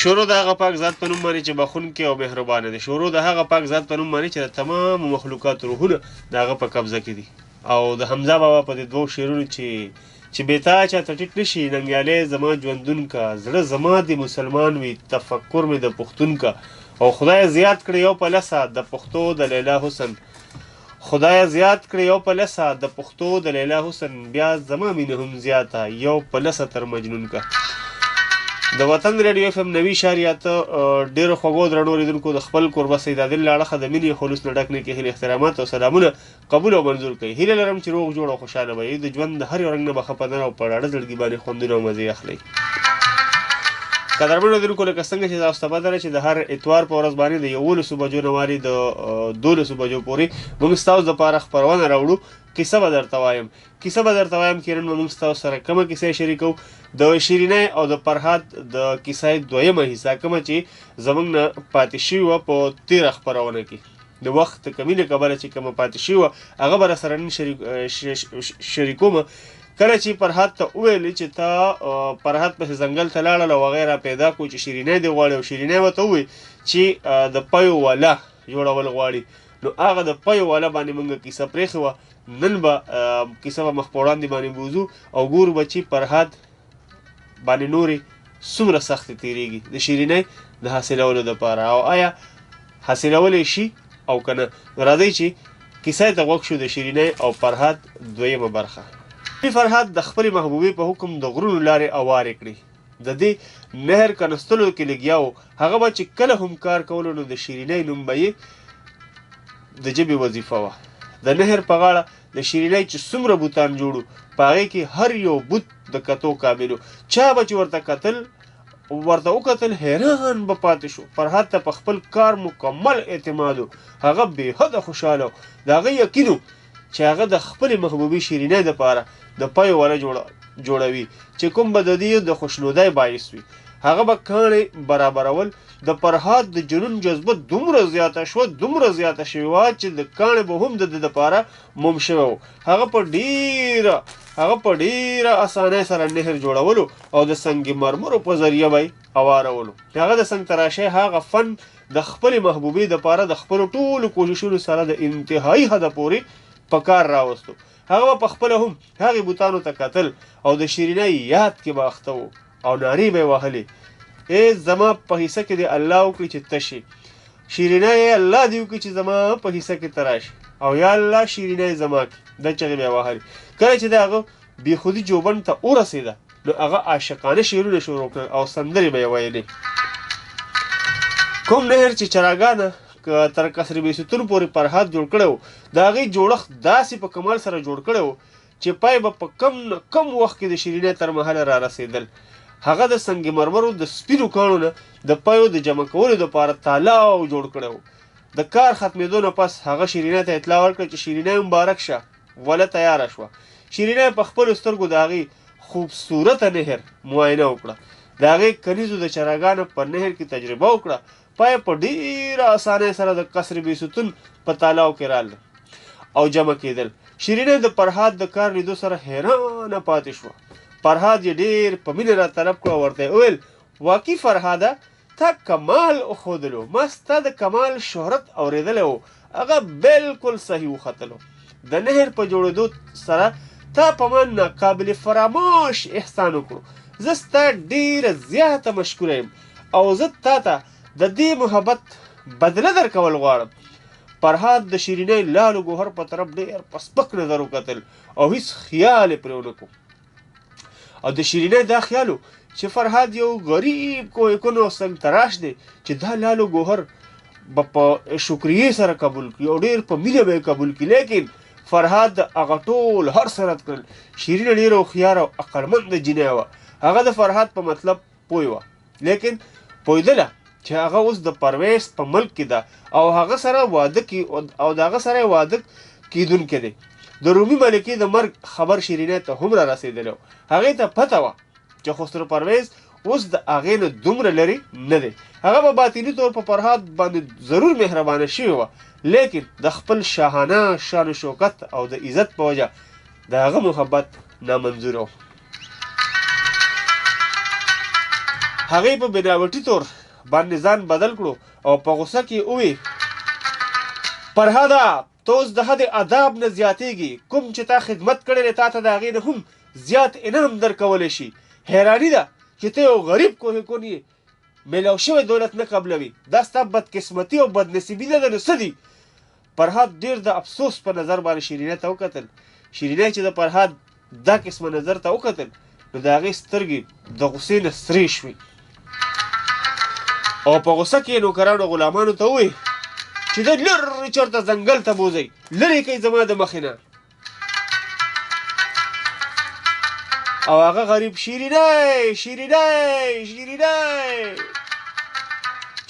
شروع د هغه پاک ذات په نوم باندې چې بخونکی او مهربانه دی. شروع د هغه پاک ذات په نوم باندې چې د تمام مخلوقات روحونه د هغه په قبضه کې دي. او د حمزه بابا په دې دوو شعرونو چې بېتا چاته ټیټ نه شي، ننګیالی زما ژوندون کا، زړه زما د مسلمان وي، تفکر مې د پښتون کا، او خدای زیات کړی یو په لسه د پښتو د لیلا حسن. خدای زیات کړی یو په لسه د پښتو د لیلا حسن، بیا زما مینه هم زیاته یو په لسه تر مجنون کا. د وطن ریډیو اف ام 90.8 ډېرو خوږو درنو اورېدونکو د خپل کوربه سید عادل له اړخه د مینې خلوص نه ډک نیکې هیلې احترامات او سلامونه قبول او منظور کړئ. هیله لرم چې روغ جوړ او خوشحاله به یې، د ژوند د هر یو رنګ نه به خفه نه او په ډاډه زړګي باندې خوندونه او مزې اخلئ. قدرمنو اورېدونکو، لکه څنګه چې تاسو ته پته ده چې د هر اتوار په ورځ باندې د 11 بجو نه واري د 12 بجو پورې موږ ستاسو دپاره خپرونه راوړو. کیسه به درته وایم کې نن به موږ ستاسو سره کومه کیسه شریکو. د شیرینۍ او د فرهاد د کیسې دویمه حصه کومه چې زموږ نه پاتې شوې وه په تېره خپرونه کې. د وخت کمي له کبله چې کومه پاتې شوې وه هغه به راسره نن شریکومه. کله چې فرهاد ته وویلې چې تا فرهاد پسې ځنګل ته لاړل او هغه یې را پیدا کړو چې شیرینۍ دې غواړي، او شیرینۍ ورته ووایي چې د پیو واله جوړول غواړي. نو هغه د پیو واله باندې موږ کیسه پرېښې وه. نن به کیسه به مخ په وړاندې باندې بوځو او ګورو به چې فرهاد باندې نورې څومره سختې تېرېږي د شیرینۍ د حاصلولو دپاره، او آیا حاصلولی شي او که نه. راځئ چې کیسې ته غوږ شو د شیرینۍ او فرهاد دویمه برخه. فرهاد د خپلې محبوبې په حکم د غرونو لارې اوارې کړې. د دې نهر کنستلو کې لګیا و. هغه به چې کله هم کار کولو نو د شیرینۍ نوم به یې د ژبې وظیفه وه. د نهر په غاړه د شیرینۍ چې څومره بوتان جوړو په هغې کې هر یو بوت د کتو قابل و. چا به چې ورته وکتل حیران به پاتې شو. فرهاد ته په خپل کار مکمل اعتماد و. هغه بېحده خوشحاله و. د هغه یقین و چې هغه د خپلې محبوبې شیرینۍ دپاره د پیو واله جوړوي چې کوم به د دې د خوشنودۍ باعث وي. هغه به کاڼې برابرول. د فرهاد د جنون جذبه دومره زیاته شوې وه چې د کاڼې به هم د ده دپاره موم شوی و. هغه په ډېره اسانۍ سره نهر جوړولو او د سنگ مرمرو په ذریعه به یې اوارولو. هغه د سنگ تراشۍ هغه فن د خپلې محبوبې دپاره د خپلو ټولو کوششونو سره د انتهایي حده پورې په کار راوستو. هغه به پخپله هم هغې بوتانو ته کتل او د شیرینۍ یاد کې به اخته و او نارې به یې وهلې: ای زما په حصه کې دې الله وکړي چې ته شي، شیرینۍ الله دې وکړي چې زما په حصه کې ته راشي، او یا الله شیرینۍ زما کې. دا چغې به یې وهلې. کله چې د هغه بېخودي جوبن ته ورسېده نو هغه عاشقانه شعرونه شروع کړل او سندرې به یې ویلې. کوم نهر چې چراګانه تر قصر بیستون پورې فرهاد جوړ کړی و، د هغې جوړښت داسې په کمال سره جوړ کړی و چې پای به په کم وخت کې د شیرینۍ تر محله را رسېدل. هغه د سنگ مرمرو د سپینو کاڼو نه د پیو د جمع کولو دپاره تالاو جوړ کړی و. د کار ختمېدو نه پس هغه شیرینۍ ته اطلاع ورکړه چې شیرینۍ مبارک شه، وله تیاره شوه. شیرینۍ په خپلو سترګو د هغې خوبصورته نهر معاینه وکړه. د هغې کنیزو د چراګانو په نهر کې تجربه وکړه. پای په ډېره اسانۍ سره د قصر بیستون په تالاو کې راغله او جمع کېدل. شیرینۍ د فرهاد د کار لیدو سره حیرانه پاتې شوه. فرهاد یې ډېر په مینه را طلب کړو او ورته یې وویل: واقعي فرهاده، تا کمال وښودلو. ما ستا د کمال شهرت اورېدلی و، هغه بلکل صحیح وختلو. د نهر په جوړېدو سره تا په ما ناقابل فراموش احسان وکړو. زه ستا ډېره زیاته مشکوره یم او زه تا ته د دې محبت بدله درکول غواړم. فرهاد د شیرینۍ لالو ګوهر په طرف ډېر په سپک نظر وکتل او هیڅ خیال یې پرې ونه کړو. او د شیرینۍ دا خیال و چې فرهاد یو غریب کوهکن او سنگ تراش دی چې دا لالو ګوهر به په شکریې سره قبول کړي او ډېر په مینه به یې قبول کړي. لیکن فرهاد هغه ټول هر څه رد کړل. شیرینه ډېره هوښیاره او عقلمنده جینۍ وه. هغه د فرهاد په مطلب پوه وه، لیکن پوهېدله چې هغه اوس د پرویز په ملک کې ده او هغه سره واده کیدونکی دی. د رومي ملکې د مرګ خبر شیرینۍ ته هم را رسېدلی و. هغې ته پته وه چې خسرو پرویز اوس د هغې نه دومره لرې نه دی. هغه په باطني طور په فرهاد باندې ضرور مهربانه شوې وه، لیکن د خپل شاهانه شان و شوکت او د عزت په وجه د هغه محبت نامنظوره و. هغې په بناوټي طور باندې ځان بدل کړو او په غوسه کې ووی فرهاده ته اوس د حد اداب نه زیاتېږي کوم چې تا خدمت کړی دی تا ته د هغې نه هم زیات انعام درکولی شي حیراني ده چې ته یو غریب کوه کون یې میلاو شوی دولت نه قبلوي دا ستا بدقسمتي او بدنصیبي نه ده نو څه دي فرهاد ډېر د افسوس په نظر باندې شیرینۍ ته وکتل شیرینۍ چې د فرهاد دا قسمه نظر ته وکتل نو د هغې سترګې د غوسې نه سرې شوې او په غوسه کې نوکرانو غلامانو ته ووایي چې د لرې چېرته ځنګل ته بوځئ لرې کوئ زما د مخې نه او هغه غریب شیرینۍ شیرینۍ شیرینۍ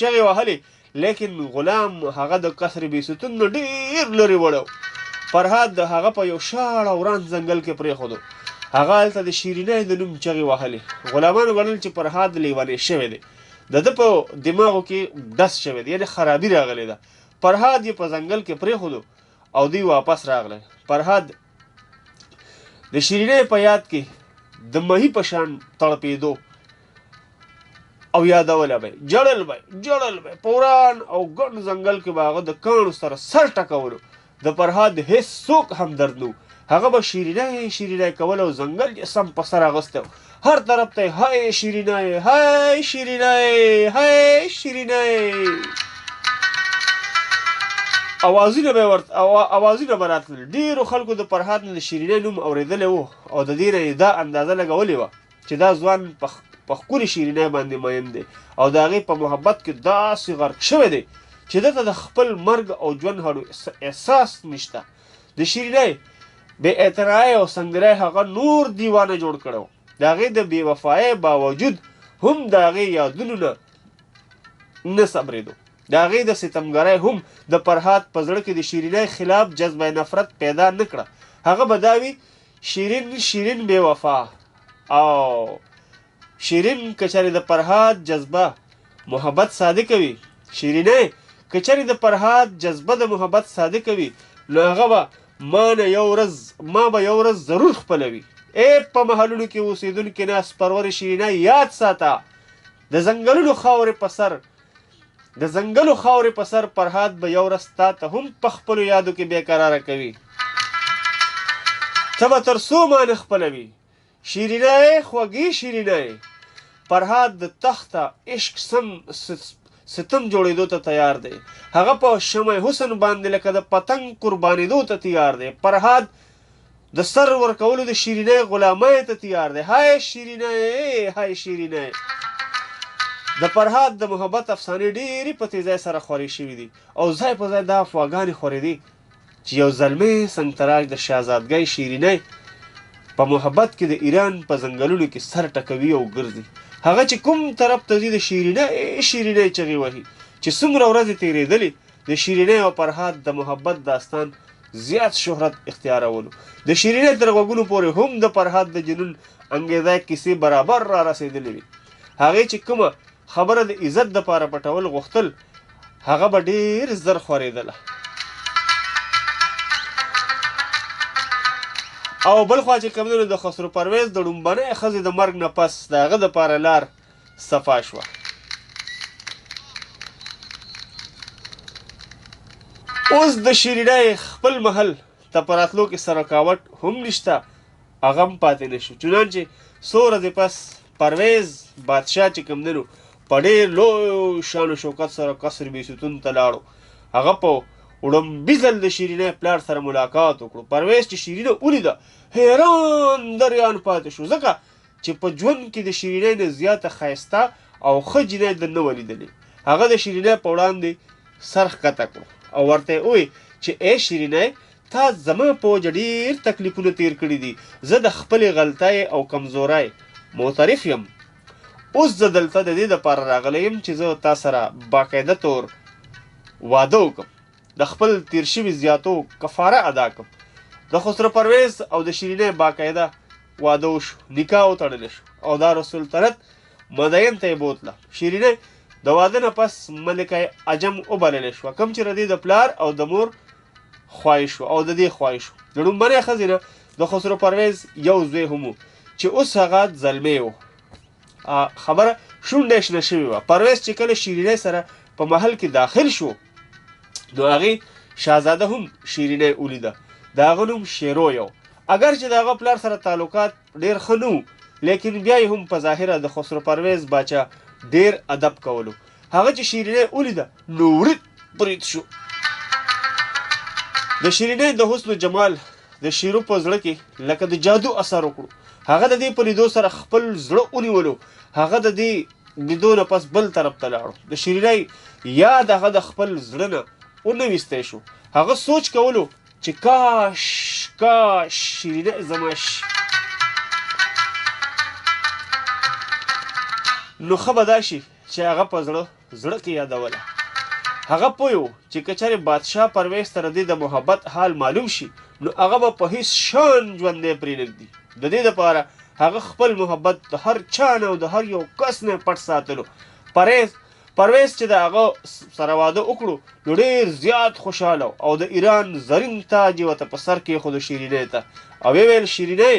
چغې وهلې لیکن غلام هغه د قصر بیستون نه ډېر لرې وړی فرهاد د هغه په یو شاړ او وران ځنګل کې پرېښودو هغه هلته د شیرینۍ د نوم چغې وهلې غلامانو ګڼل چې فرهاد لیونی شوی دی د ده په دماغو کې ډس شوی دی یعنې خرابي راغلې ده فرهاد یې په ځنګل کې پرېښودو او دوی واپس راغلی فرهاد د شیرینۍ په یاد کې د مهي په شان تړپېدو او یادولی به یې جړل به په وران او ګڼ ځنګل کې به هغه د کاڼو سره سر ټکولو د فرهاد هېڅ څوک هم درد نه هغه به شیرینۍ شیرینۍ کول او ځنګل یې سم په سر اغوستی هر طرف ته یې های شیرینۍ های شیرینۍ های شیرینۍ اوازونه به راتلل ډېرو خلکو د فرهاد نه د شیرینۍ نوم اورېدلی و او د دې نه یې دا اندازه لګولې وه چې دا ځوان په ښکلې شیرینۍ باندې مین دی او د هغې په محبت کې داسې غرق شوی دی چې دته د خپل مرګ او ژوند هړو احساس نشته د شیرینۍ بې اعتنایۍ او سنګرۍ هغه نور دیوانه جوړ کړی و د هغې د بې وفایۍ باوجود هم د هغې یادونو نه صبرېدو د هغې د ستمګرۍ هم د فرهاد په زړه کې د شیرینۍ خلاف جذبه نفرت پیدا نه کړه هغه به دا وي شیرین شیرین بې وفا او شیرین که چېرې د فرهاد جذبه محبت صادقه وي شیرینۍ که چېرې د فرهاد جذبه د محبت صادقه وي نو هغه به ما به یو ورځ ضرور خپلوي په محلونو کې اوسېدونکي ناس پرور شیرینۍ یاد ساته د ځنګلونو خاورې په سر فرهاد به یو ورځ تا ته هم په خپلو یادو کې بېقراره کوي ته به تر څو ما نه خپلوي شیرینۍ خوږې شیرینۍ فرهاد د تخته عشق ستم جوړېدو ته تیار دی هغه په شمع حسن باندې لکه د پتنګ قربانېدو ته تیار دی فرهاد د سر ورکولو د شیرینۍ غلامۍ ته تیار دی های شیرینۍ های شیرینۍ د فرهاد د محبت افسانې ډېرې په تیزۍ سره خورې شوي دي او ځای په ځای دا افواګانې خورېدې چې یو زلمی سنګتراج د شهزادګۍ شیرینۍ په محبت کې د ایران په ځنګلونو کې سر ټکوي او ګرځي هغه چې کوم طرف ته ځي د شیرینۍ چغې وهي چې څومره ورځې تېرېدلې د شیرینۍ او فرهاد د محبت داستان زیات شهرت اختیارولو د شیرینۍ تر غوږونو پورې هم د فرهاد د جنون انګېزه کیسې برابر را رسېدلې وي هغې چې کومه خبره د عزت دپاره پټول غوښتل هغه به ډېر زر خورېدله او بل خوا چې کوم د خسرو پرویز د ړومبنۍ ښځې د مرګ نه پس د هغه دپاره لار صفا شوه اوس د شیرینۍ خپل محل ته په راتلو کې سره رکاوټ هم نشته هغه هم پاتې نه شو چنانچې څو ورځې پس پرویز بادشاه چې کوم دی نو په ډېر لوی شان و شوکت سره قصر بیستون ته لاړو هغه په وړومبي ځل د شیرینۍ پلار سره ملاقات وکړو پرویز چې شیرینه ولیده حیران دریان پاتې شو ځکه چې په ژوند کې د شیرینۍ نه زیاته ښایسته او ښه جینۍ ده نه وه لیدلې هغه د شیرینۍ په وړاندې سر ښکته کړو او ورته یې وویل چې ای شیرینۍ تا زما په وجه ډېر تکلیفونه تیر کړي دي زه د خپلې غلطۍ او کمزورۍ معترف یم اوس زه دلته د دې دپاره راغلی یم چې زه تا سره باقاعده طور واده وکړم د خپل تیر شوي زیاتو کفاره ادا کړم د خسرو پرویز او د شیرینۍ باقاعده واده وشو نکاح وتړلی شو او دا رسولطنت مدین ته یې بوتله شیرینۍ د واده نه پس ملکه عجم وبللی شوه کوم چې د دې د پلار او د مور خواهش و او د دې خواهش و د ړومبنۍ ښځې نه د خسرو پرویز یو زوی هم و چې اوس هغه زلمی و خبره شونډه شنه شوې وه. پرویز چې کله شیرینۍ سره په محل کې داخل شو نو هغې شهزاده هم شیرینۍ ولیده. د هغه نوم شیرو یو. اگر چې د هغه پلار سره تعلقات ډېر ښه نه وو لیکن بیا یې هم په ظاهره د خسرو پرویز باچا ډېر ادب کولو. هغه چې شیرینۍ ولیده نو ورید برید شو. د شیرینۍ د حسن و جمال د شیرو په زړه کې لکه د جادو اثر وکړو. هغه د دې په لیدو سره خپل زړه ونیولو. هغه د دې لیدو نه پس بل طرف ته لاړو. د شیرینۍ یاد هغه د خپل زړه نه ونه ویستی شو. هغه سوچ کولو چې کاش شیرینۍ زما شي نو ښه به دا شي چې هغه په زړه کې یادوله. هغه پوه و چې که چېرې بادشاه پرویز ته د دې د محبت حال معلوم شي نو هغه به په هیڅ شان ژوندی پرېنږدي. د دې دپاره هغه خپل محبت د هر چا نه او د هر یو کس نه پټ ساتلو. پرویز چې د هغه سره واده وکړو نو ډېر زیات خوشحاله او د ایران زرین تاج یې ورته په سر کېښودو شیرینۍ ته او ویې ویل شیرینۍ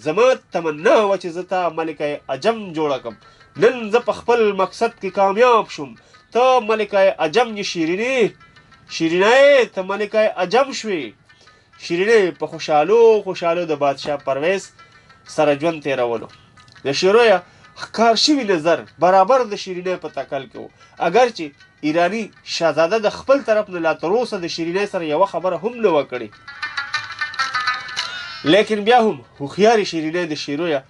زما تمنا وه چې زه تا ملکه عجم جوړه کړم. نن زه په خپل مقصد کې کامیاب شوم. ته ملکه عجم یې شیرینۍ ته ملکه عجم شوې. شیرینۍ په خوشحالو د بادشاه پرویز سره ژوند تېرولو. د شیرویه ښکار شوي نظر برابر د شیرینۍ په تکل کې و. اگر چې ایرانی شهزاده د خپل طرف نه لا تروسه د شیرینۍ سره یوه خبره هم نه وه کړې لیکن بیا هم هوښیارې شیرینۍ د شیرویه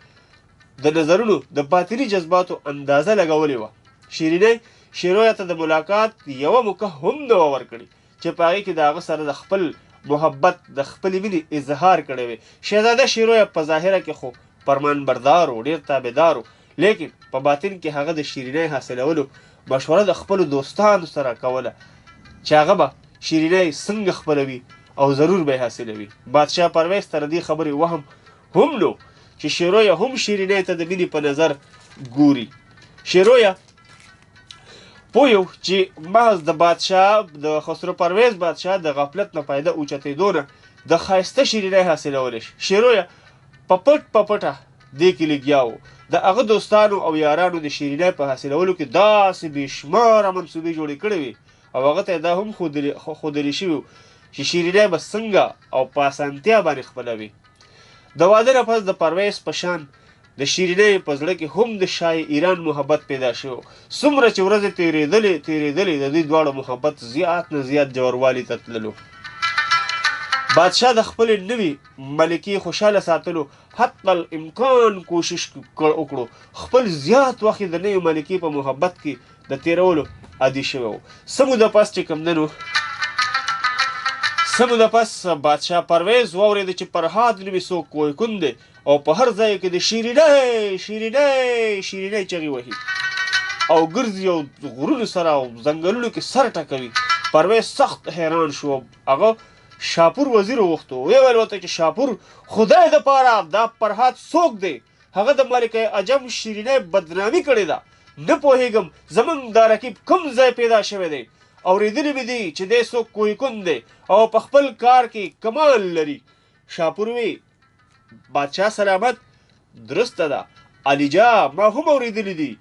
د نظرونو د باطني جذباتو اندازه لګولې وه. شیرینۍ شیرویه ته د ملاقات یوه موقع هم نه وه ورکړې چې په هغې کې د هغه سره د خپل محبت د خپلې مینې اظهار کړی وی. شهزاده شیرویه په ظاهره کې خو فرمانبردار و ډېر تابعدار و لیکن په باطن کې هغه د شیرینۍ حاصلولو مشوره د خپلو دوستانو سره کوله چې هغه به شیرینۍ څنګه خپلوي او ضرور به یې حاصلوي. بادشاه پرویز ته د دې خبرې وهم هم نو چې شیرویه هم شیرینۍ ته د مینې په نظر ګوري. شیرویه پوه یو چې محض د بادشاه د خسرو پرویز بادشاه د غفلت نه فایده اوچتېدو نه د ښایسته شیرینۍ حاصلولی شي. شیرویه په پټه دې کې لګیا و. د هغه دوستانو او یارانو د شیرینۍ په حاصلولو کې داسې بېشماره منصوبې جوړې کړې وې او هغه ته یې دا هم ښودلي شوي و چې شیرینۍ به څنګه او په اسانتیا باندې خپلوي. د واده نه پس د پرویز په شان د شیرینۍ په زړه کې هم د شاه ایران محبت پیدا شو. څومره چې ورځې تېرېدلې د دوی دواړو محبت زیات نه زیات ژوروالي ته تللو. بادشاه د خپلې نوې ملکې خوشحاله ساتلو حتی الامکان کوشش وکړو. خپل زیات وخت د نوې ملکې په محبت کې د تېرولو عادي شوی و. څه موده پس چې کوم څه موده پس بادشاه پرویز واورېده چې فرهاد نومې څوک کوهکون دی او په هر ځای کې د شیرینۍ چغې وهي او ګرځي او غرونو سره او ځنګلونو کې سر ټکوي. پرویز سخت حیران شو. هغه شاپور وزیر وغوښتو. ویې ویل ورته چې شاپور خدای دپاره دا فرهاد څوک دی؟ هغه د ملکه عجم شیرینۍ بدنامي کړې ده. نه پوهېږم زموږ دا رقیب کوم ځای پیدا شوی دی. اورېدلي مې دي چې دی څوک کوهکون دی او په خپل کار کې کمال لري. شاپور وی بادشاه سلامت درسته ده علیجا ما هم اورېدلي دي.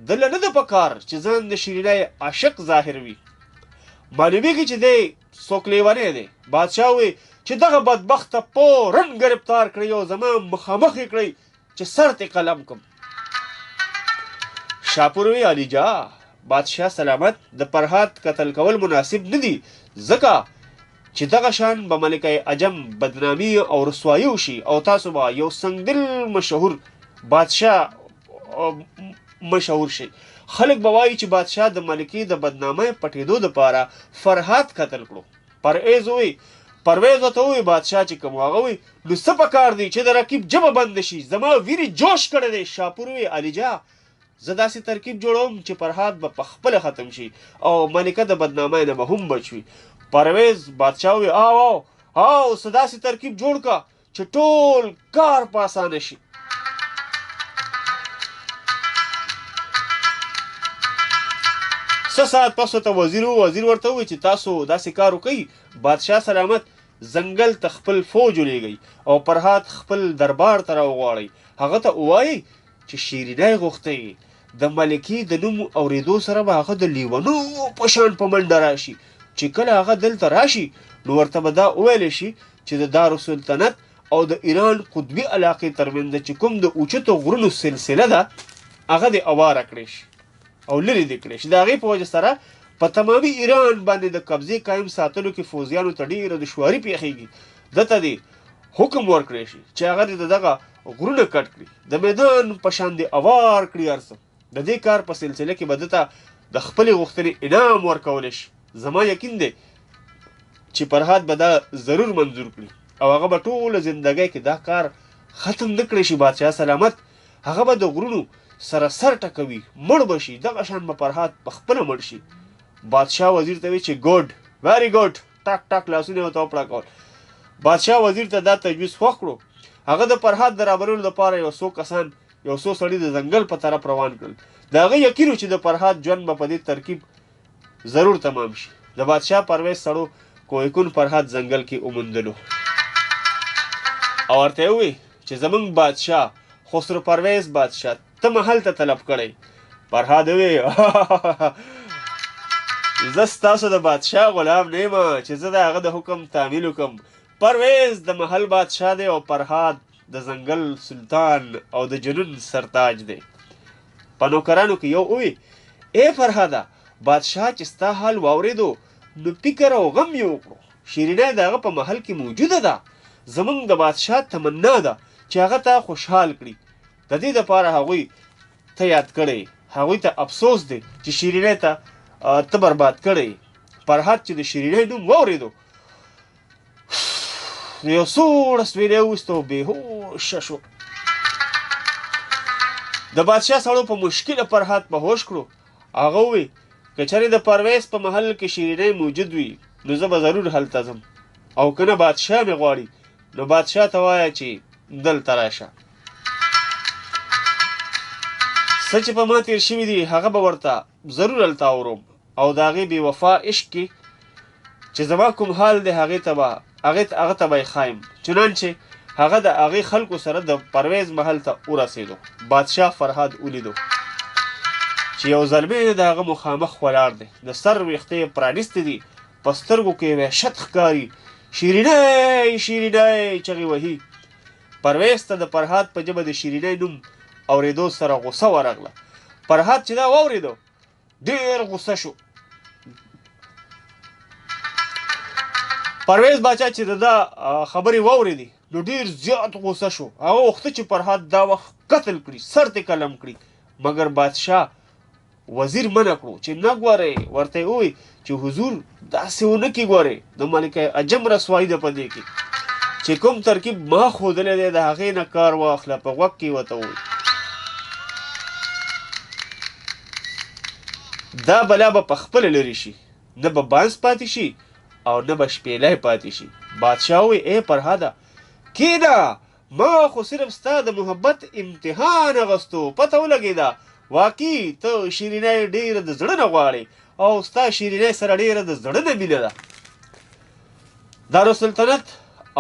دله نه ده په کار چې ځان د شیرینۍ عاشق ظاهر وي. معلومیږي چې دی څوک لیونی دی. بادشاه وی چې دغه بدبخته فوراً ګرفتار کړئ او زما مخامخ یې کړئ چې سر ته قلم کړم. شاپور وی علیجا بادشاه سلامت د فرهاد قتل کول مناسب نه دي ځکه چې دغه شان به ملکه عجم بدنامي او رسوایي وشي او تاسو به یو سنګدل مشهور بادشاه مشهور شي. خلک به وایي چې بادشاه د ملکې د بدنامۍ پټېدو دپاره فرهاد قتل کړو. پرویز ورته ووایي بادشاه چې کوم هغه وایي نو څه پکار دی چې د رقیب ژبه بنده شي. زما ویرې جوش کړی دی. شاپور وایي علیجا زه داسې ترکیب جوړوم چې فرهاد به په خپله ختم شي او ملکه د بدنامۍ نه به هم بچ وي. پرویز بادشاه وایي او څه داسې ترکیب جوړ که چې ټول کار په اسانه شي. څه ساعت پس ورته وزیر ورته ووایي چې تاسو داسې کار وکئ بادشاه سلامت ځنګل ته خپل فوج ولیږئ او فرهاد خپل دربار ته راوغواړئ. هغه ته ووایئ چې شیرینۍ غوښتئ د ملکې د نوم اورېدو سره به هغه د لیونو په شان په منډه راشي. چې کله هغه دلته راشي نو ورته به دا وویلی شي چې د دارالسلطنت او د ایران قطبي علاقې ترمنځ چې کوم د اوچتو غرونو سلسله ده هغه دې اواره کړی شي او لرې دې کړی شي. د هغې په وجه سره په تمامي ایران باندې د قبضې قایم ساتلو کې فوزیانو ته ډېره دشواري پېښېږي. دته دې حکم ورکړی شي چې هغه دې د دغه غرونه کټ کړي، د میدان په شان دې اوار کړي هر څه. د دې کار په سلسله کې به دته د خپلې غوښتنې انعام ورکولی شي. زما یقین دی چې فرهاد به دا ضرور منظور کړي او هغه به ټوله زندګۍ کې دا کار ختم نه کړی شي. بادشاه سلامت هغه به د غرونو سره سر ټکوي، مړ به شي، دغه شان به فرهاد په خپله مړ شي. بادشاه وزیر ته وی چې ګوډ، ویری ګوډ، ټک ټک لاسونه ورته وپړکول. بادشاه وزیر ته دا تجویز خوښ کړو. هغه د فرهاد د رابرلو لپاره یو څو کسان، یو څو سړي د ځنګل په طرف روان کړل. د هغه یقین و چې د فرهاد ژوند به په دې ترکیب ضرور تمام شي. د بادشاه پرویز سړو کوهکون فرهاد ځنګل کې وموندلو او ورته یې ووی چې زمونږ بادشاه خسرو پرویز بادشاه ته مې هلته طلب کړی. فرهاد ووی زه ستاسو د بادشاه غلام نه یم چې زه د هغه د حکم تعمیل وکړم. پرویز د محل بادشاه دی او فرهاد د ځنګل سلطان او د جنون سرتاج دی. په نوکرانو کې یو ووی ای فرهاده، بادشاه چې ستا حال واورېدو نو فکر او غم یې وکړو. شیرینه د هغه په محل کې موجوده ده. زمونږ د بادشاه تمنا ده چې هغه ته خوشحال کړي. د دې دپاره هغوی ته یاد کړی، هغوی ته افسوس دی چې شیرینه ته برباد کړی. فرهاد چې د شیرینه نوم واورېدو یو سوړ سویلی وویست او بېهوشه شو. د بادشاه سړو په مشکله فرهاد په هوش کړو. هغه ووی که چېرې د پرویز په محل کې شیرینی موجود وي نو زه به ضرور هلته ځم، او که نه بادشاه مې غواړي نو بادشاه ته وایه چې دلته راشه. څه چې په ما تېر شوي دي هغه به ورته ضرور هلته اورم، او د هغې بې وفا عشق کې چې زما کوم حال دی هغې ته به یې ښایم. چنانچې هغه د هغې خلکو سره د پرویز محل ته ورسېدو. بادشاه فرهاد ولیدو چې یو زلمی د هغه مخامخ ولاړ دی، د سر ویښته یې پرانیستې دي، په سترګو کې وحشت ښکاري. شیرینی شیرینی چغې وهي. پرویز ته د فرهاد په ژبه د شیرینی نوم اورېدو سره غوسه ورغله. فرهاد چې دا واورېدو ډېر غوسه شو. پرویز باچا چې د دا خبرې واورېدې نو ډېر زیات غوسه شو. هغه غوښته چې فرهاد دا وخت قتل کړي، سر ته قلم کړي، مګر بادشاه وزیر منع کړو چې نه ګورئ. ورته یې ووی چې حضور داسې ونه کې ګورئ، د ملکه عجم رسوایي ده په دې کې چې کوم ترکیب ما ښودلی دی د هغې نه کار واخله. په غوږ کې ورته ووی دا بلا به په خپله لرې شي، نه به بانس پاتې شي او نه به شپېلی پاتې شي. بادشاه ووی ای فرهاده کېنه، ما خو صرف ستا د محبت امتحان اغوستو. پته ولګېده واقعي ته شیرینی ډېره د زړه نه غواړې او ستا شیرینی سره ډېره د زړه نه مینه ده. دارالسلطنت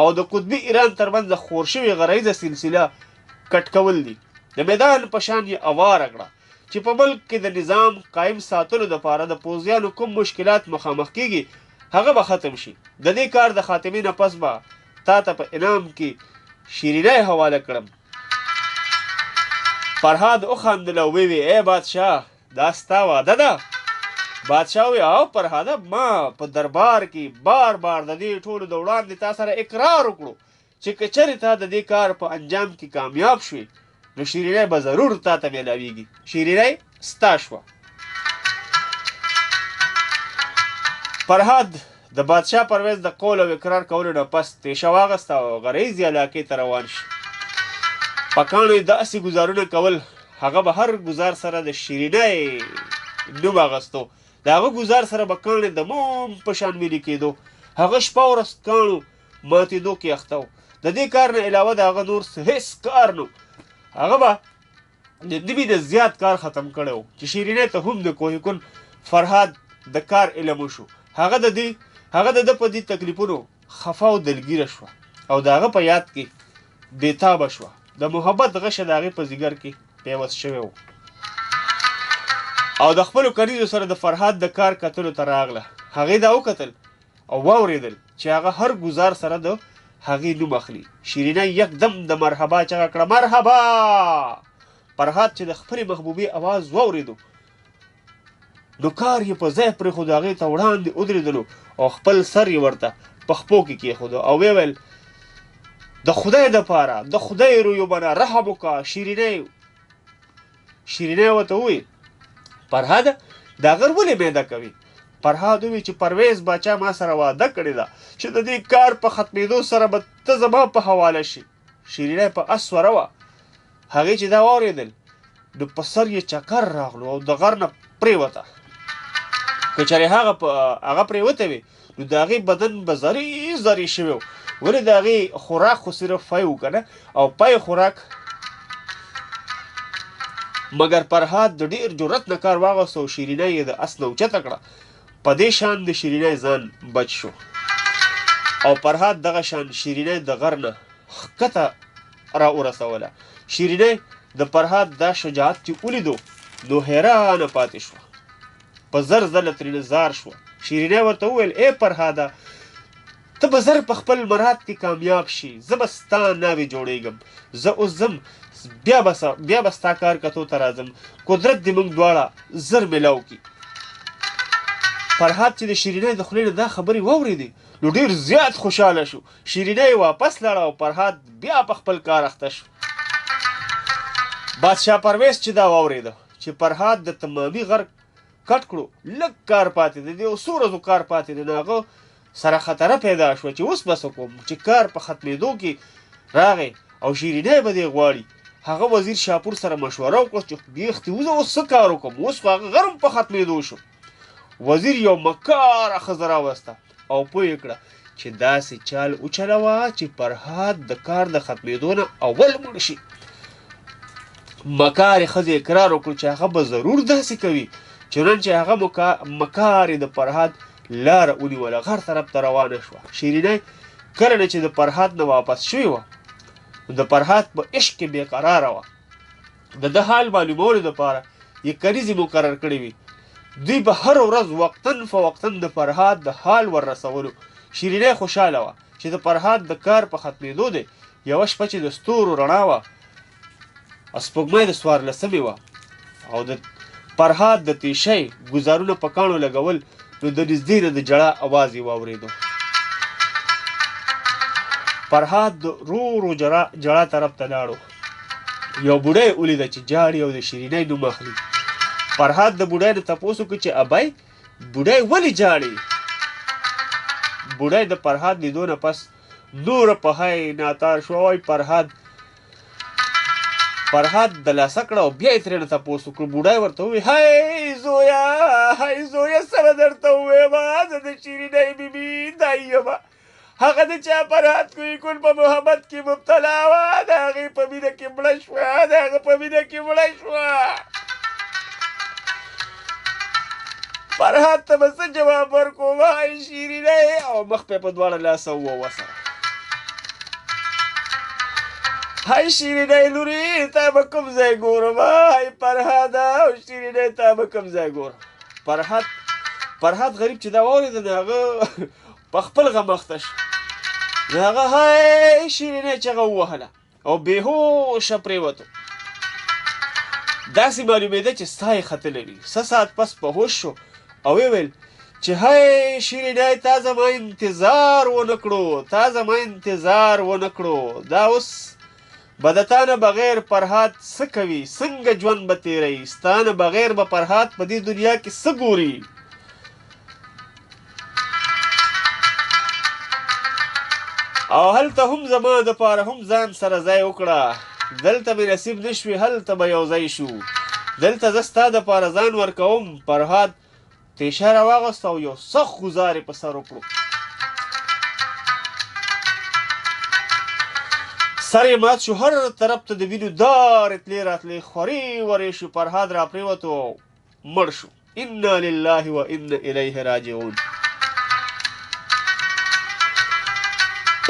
او د قطبي ایران ترمنځ د خور شوې غرایزه سلسله کټ کول دي. د میدان په شان یې اواره کړه چې په ملک کې د نظام قایم ساتلو دپاره د پوځیانو کوم مشکلات مخامخ کېږي هغه به ختم شي. د دې کار د خاتمې نه پس به تا ته په انعام کې شیرینی حواله کړم. فرهاد وخندل او ویې ای بادشاه دا ستا واده ده؟ بادشاه ووی او فرهاده ما په دربار کې بار بار د دې ټولو د وړاندې تا سره اقرار وکړو چې که چېرې تا د دې کار په انجام کې کامیاب شوې نو شیرینی به ضرور تا ته میلاویږي. شیرینی ستا شوه. فرهاد د بادشاه پرویز د قول او اقرار کولو نه پس تیشه واغسته او غریزې علاقې ته روان شي. په کاڼو یې داسې ګزارونه کول، هغه به هر ګزار سره د شیرینی نوم اغوستو. د هغه ګزار سره به کاڼې د موم په شان ویلې کېدو. هغه شپه ورځ کاڼو ماتېدو کې اخته و. د دې کار نه علاوه د هغه نور هېڅ کار نه و. هغه به د نوي د زیات کار ختم کړی و چې شیرینی ته هم د کوهکون فرهاد د کار علم وشو. هغه د ده په دې تکلیفونو خفه او دلګیره شوه او د هغه په یاد کې بېتابه شوه. د محبت غشه د هغې په ځیګر کې پیوست شوی و. او د خپلو کلیزو سره د فرهاد د کار کتلو ته راغله. هغې دا وکتل او واورېدل چې هغه هر ګزار سره د هغې نوم اخلي. شیرینه یکدم د مرحبا چغه کړه، مرحبا. فرهاد چې د خپلې محبوبې اواز واورېدو نو کار یې په ځای پرېښود، هغې ته وړاندې ودرېدلو او خپل سر یې ورته په خپو کې کېښودو او ویې ویل د خدای دپاره، د خدای رویو بنه رحم وکړه. شیرینه ورته وویل فرهاده دا غر ولې معده کوي؟ فرهاد وویل چې پرویز باچا ما سره وعده کړې ده چې د دې کار په ختمېدو سره به ته زما په حواله شي. شیرینه په اس سوره وه. هغې چې دا واورېدل نو په سر یې چکر راغلو او د غر نه پرېوته. که چېرې هغه پرېوته وي نو د هغې بدن به زرې زرې شوی و، ولې د هغې خوراک خو صرف پی و که نه، او پی خوراک. مګر فرهاد د ډېر جرت نه کار واغوست او شیرینه یې د اس نه اوچته کړه. په دې شان د شیرینه ځان بچ شو او فرهاد دغه شان شیرینه د غر نه ښکته را ورسوله. شیرینه د فرهاد دا شجاعت چې ولیدو نو حیرانه پاتې شوه، په زر ځله ترېنه زار شوه. شیرینه ورته وویل ای فرهاده ته به زر په خپل مراد کې کامیاب شي، زه به ستا ناوې جوړېږم. زه اوس ځم، بیا به ستا کار کتو ته راځم، قدرت دې موږ دواړه زر میلاو کړي. فرهاد چې د شیرینه د خولې نه دا خبرې واورېدې نو ډېر زیات خوشحاله شو. شیرینه یې واپس لاړه او فرهاد بیا په خپل کار اخته شو. بادشاه پرویز چې دا واورېده چې فرهاد د تمامي غر کټ کړو، لږ کار پاتې دی، د یو څو ورځو کار پاتې دی، نو هغه سره خطره پیدا شوه چې اوس به څه کوم، چې کار په ختمېدو کې راغی او شیرینه به دې غواړي. هغه وزیر شاپور سره مشوره وکړه چې بیخ دې اوس څه کار وکړم، اوس خو هغه غر هم په ختمېدو شو. وزیر یو مکاره ښځه راوسته او پوه یې کړه چې داسې چال وچلوه چې فرهاد د کار د ختمېدو نه اول مړ شي. مکارې ښځې اقرار وکړو چې هغه به ضرور داسې کوي. چنانچې هغه مکارې د فرهاد لاره ونیوله، غر طرف ته روانه شوه. شیرینه کله نه چې د فرهاد نه واپس شوې وه د فرهاد په عشق کې بېقراره وه. د ده حال معلومولو دپاره یې کلیزې مقرر کړې وي. دوی به هر ورځ وقتاً فوقتاً د فرهاد د حال ور رسولو. شیرینه خوشحاله وه چې د فرهاد د کار په ختمېدو دی. یوه شپه چې د ستورو رڼا وه، سپوږمۍ د 14مې وه او د فرهاد د تیشۍ ګزارونه په کاڼو لګول، نو د نږدې نه د ژړا اواز یې واورېدو. فرهاد د ورو ژړا طرف ته لاړو. یو بوډۍ ولیده چې جاړي او د شیرینۍ نوم اخلي. فرهاد د بوډۍ نه تپوس وکړ چې ابۍ بوډۍ ولې جاړي؟ بوډۍ د فرهاد لیدو نه پس نوره په هی ناتار شوه. وایي فرهاد د لاسه کړه او بیا یې ترېنه تپوس وکړو. بوډۍ ورته وویل هی زویه څه به درته ووایم، زه د شیرینۍ بیبي دای یم. هغه د چا فرهاد کوی کن په محبت کې مبتلا وه، د هغې په مینه کې مړه شوه. فرهاد ته به څه جواب ورکوم؟ هی شیرینۍ، او مخ په دواړه لاسه ووسه. هی شیرینۍ لورې تا به کوم ځای ګورم؟ هی فرهاده او شیرینۍ تا به کوم ځای ګورم؟ فرهاد غریب چې دا واورېده نو هغه په خپل غم اخته شو. نو هغه هی شیرینۍ چغه ووهله او بېهوشه پرېوتو. داسې معلومېده چې ساه یې ختلی وي. څه ساعت پس په هوش شو او ویې ویل چې هی شیرینۍ تا زما انتظار ونه کړو، دا اوس به د تا نه بغیر فرهاد څه کوي؟ څنګه ژوند به تېروي؟ ستا نه بغیر به فرهاد په دې دنیا کې څه ګوري؟ او هلته هم زما دپاره هم ځان سره ځای وکړه. دلته مې نصیب نه شوې، هلته به یو ځای شو. دلته زه ستا دپاره ځان ورکوم. فرهاد تیشه راواغوسته او یو سخت ګزار یې په سر وکړو. سر یې مات شو، هر طرف ته د وینو دارې تلې راتلې، خورې ورې شو. فرهاد را پرېوتو او مړ شو. انا لله و انا الیه راجعون.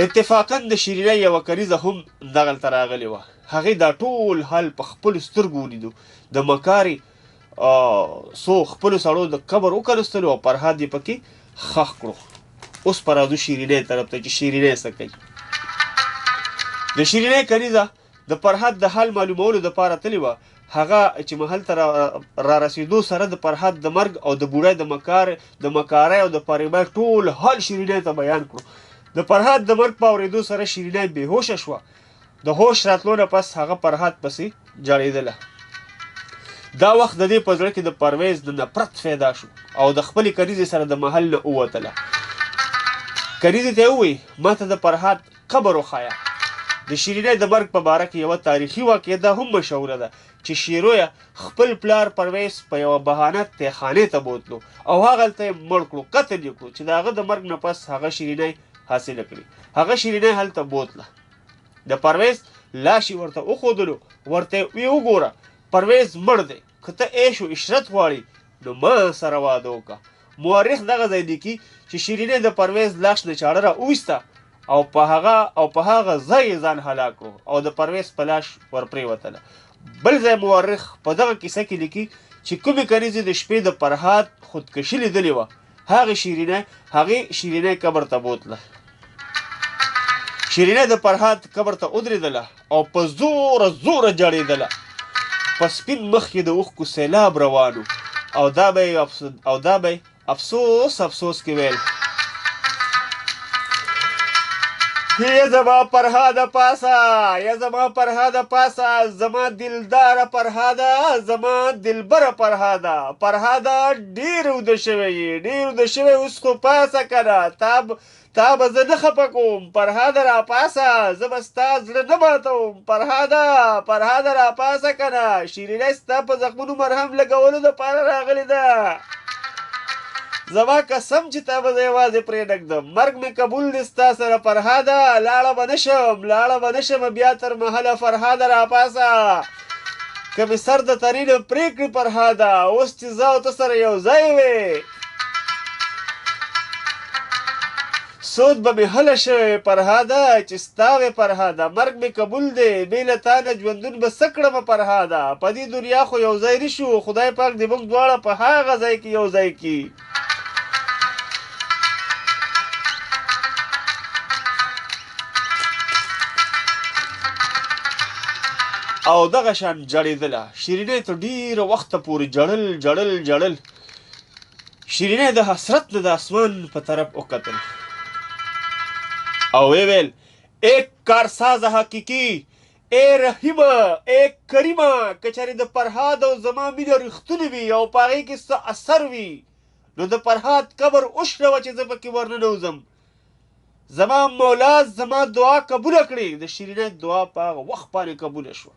اتفاقاً د شیرینۍ یوه کلیزه هم دغلته راغلې وه. هغې دا ټول حال په خپلو سترګو ولیدو. د مکارې څو خپلو سړو د قبر وکنستلو او فرهاد یې پکې ښخ کړو. اوس په راځو شیرینۍ طرف ته چې شیرینۍ څه کوي. د شیرینۍ کنیزه د فرهاد د حال معلومولو دپاره تلې وه. هغه چې محل ته را رسېدو سره د فرهاد د مرګ او د بوډۍ د مکارۍ او د فریبۍ ټول حال شیرینۍ ته بیان کړو. د فرهاد د مرګ په اورېدو سره شیرینۍ بېهوشه شوه. د هوش راتلو نه پس هغه فرهاد پسې جړېدله. دا وخت د دې په زړه کې د پرویز د نفرت پیدا شو او د خپلې کنیزې سره د محل نه ووتله. کنیزې ته یې وویل ما ته د فرهاد قبر وښایه. د شیرینۍ د مرګ په باره کې یوه تاریخي واقعه دا هم مشهوره ده چې شیرویه خپل پلار پرویز په یوه بهانه تیخانې ته بوتلو او هغلته یې مړ کړو، قتل یې کړو چې د هغه د مرګ نه پس هغه شیرینۍ حاصله کړي. هغه شیرینۍ هلته بوتله. د پرویز لاش یې ورته وښودلو، ورته یې وګوره پرویز مړ دی، که ته عیش و عشرت غواړې نو ما سره واده وکړه. مورخ دغه ځای لیکي چې شیرینۍ د پرویز لاش نه چاړه را وویسته او په هغه ځای یې ځان هلاک کړو او د پرویز په لاش ورپرېوتله. بل ځای مورخ په دغه کیسه کې لیکي چې کومې کنیزې د شپې د فرهاد خودکشي لیدلې وه هغې شیرینۍ قبر ته بوتله. شیرینۍ د فرهاد قبر ته ودرېدله او په زوره جړېدله. په سپین مخ کې د اوښکو سیلاب روانو او دا به یې افسوس کې ویل یا زما فرهاده پاسه، یا زما فرهاده پاسه، زما دلداره فرهاده، زما دلبره فرهاده ډېر اوده شوی اوس خو پاسه که نه تا به زه نه خفه کوم فرهاده راپاسه، زه به ستا زړه نه ماتوم فرهاده راپاسه که نه. شیرینۍ ستا په زخمونو مرهم لګولو دپاره راغلې ده. زما قسم چې تا به زه یوازې پرېنږدم. مرګ مې قبول دی ستا سره فرهاده، لاړه به نه شم بیا تر محله فرهاده راپاسه. که مې سر د ترې نه پرې کړي فرهاده، اوس چې زه او ته سره یو ځای وې سود به مې هله شوی فرهاده چې ستا وې فرهاده. مرګ مې قبول دی، بې له تا نه ژوندون به څه کړمه فرهاده. په دې دنیا خو یو ځای نه شو، خدای پاک دې موږ دواړه په هغه ځای کې یو ځای کړي. او دغه شان جړېدله. شیرینۍ ته ډېره وخته پورې جړل. شیرینۍ د حسرت نه د اسمان په طرف وکتل او ویل ایک کارساز حقیقي، ای رحیمه، ای کریمه، که چېرې د فرهاد او زما مینه رښتونې وي او په هغې کې څه اثر وي نو د فرهاد قبر وشلوه چې زه پکې ورننوځم. زما مولا زما دعا قبوله کړې. د شیرینۍ دعا په هغه وخت باندې قبوله شوه.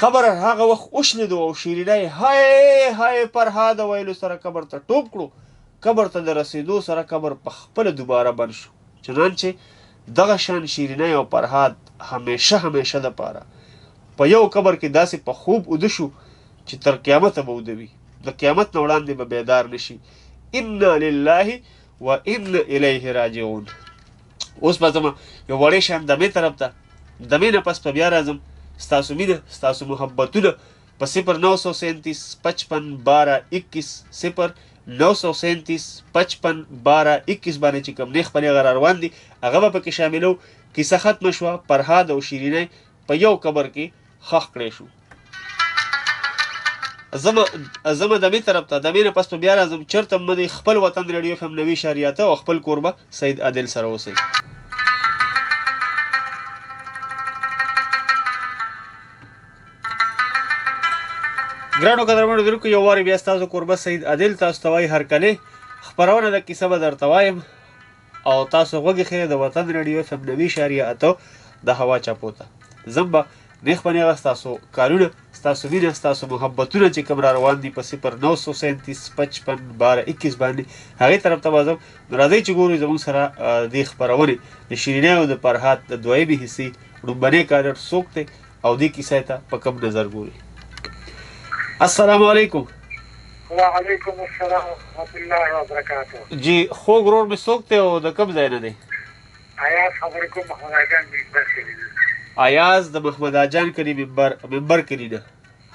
قبر هغه وخت وشلېدو او شیرینۍ های فرهاد ویلو سره قبر ته ټوپ کړو. قبر ته د رسېدو سره قبر په خپله دوباره بند شو. چنانچې دغه شان شیرینۍ او فرهاد همیشه دپاره په یو قبر کې داسې په خوب اوده شو چې تر قیامته به اوده وي. د قیامت نه وړاندې به بیدار نشي. انا لله و انا الیه راجعون. اوس به ځم یو وړې شان دمې طرف ته. دمې نه پس په بیا راځم. ستاسو مینه، ستاسو محبتونه په 0937 55 12 21 0937 55 12 21 باندې چې کوم نه خپلې غره روان دي هغه به پکې شاملو. کیسه ختمه شوه. فرهاد او شیرینۍ په یو قبر کې ښخ کړی شو. زما دمې طرف ته. دمې نه پس په بیا راځم. چېرته مه دی خپل وطن ریډیو FM 90.8 او خپل کوربه سید عادل سره اوسئ. ګرانو قدرمنو درکو یو وارې بیا ستاسو کوربه سید عادل تاسو ته وایي هرکلې خپرونه د کیسه به درته وایم او تاسو غوږ ایښی د وطن ریډیو FM 90.8 د هوا چپو ته. ځم به نیغ په نیغه ستاسو کارونه، ستاسو مینه، ستاسو محبتونه چې کوم را روان دي په 0937 55 12 21 باندې هغې طرف ته به ځم. نو راځئ چې ګورو زموږ سره دې خپرونې د شیرینۍ او د فرهاد د دویمې حصې لومبنی کارډر څوک دی او دې کیسې ته په کوم نظر ګوري. السلام علیکم. وعلیکم السلام ورحمۃ اللہ وبرکاتہ. جی خوږ ورور مې څوک دی او د کوم ځای نه دی؟ ایاز خبرې کوم، محمد اجان ممبر کلي نه. ایاز د محمد اجان کلي ممبر کلي نه.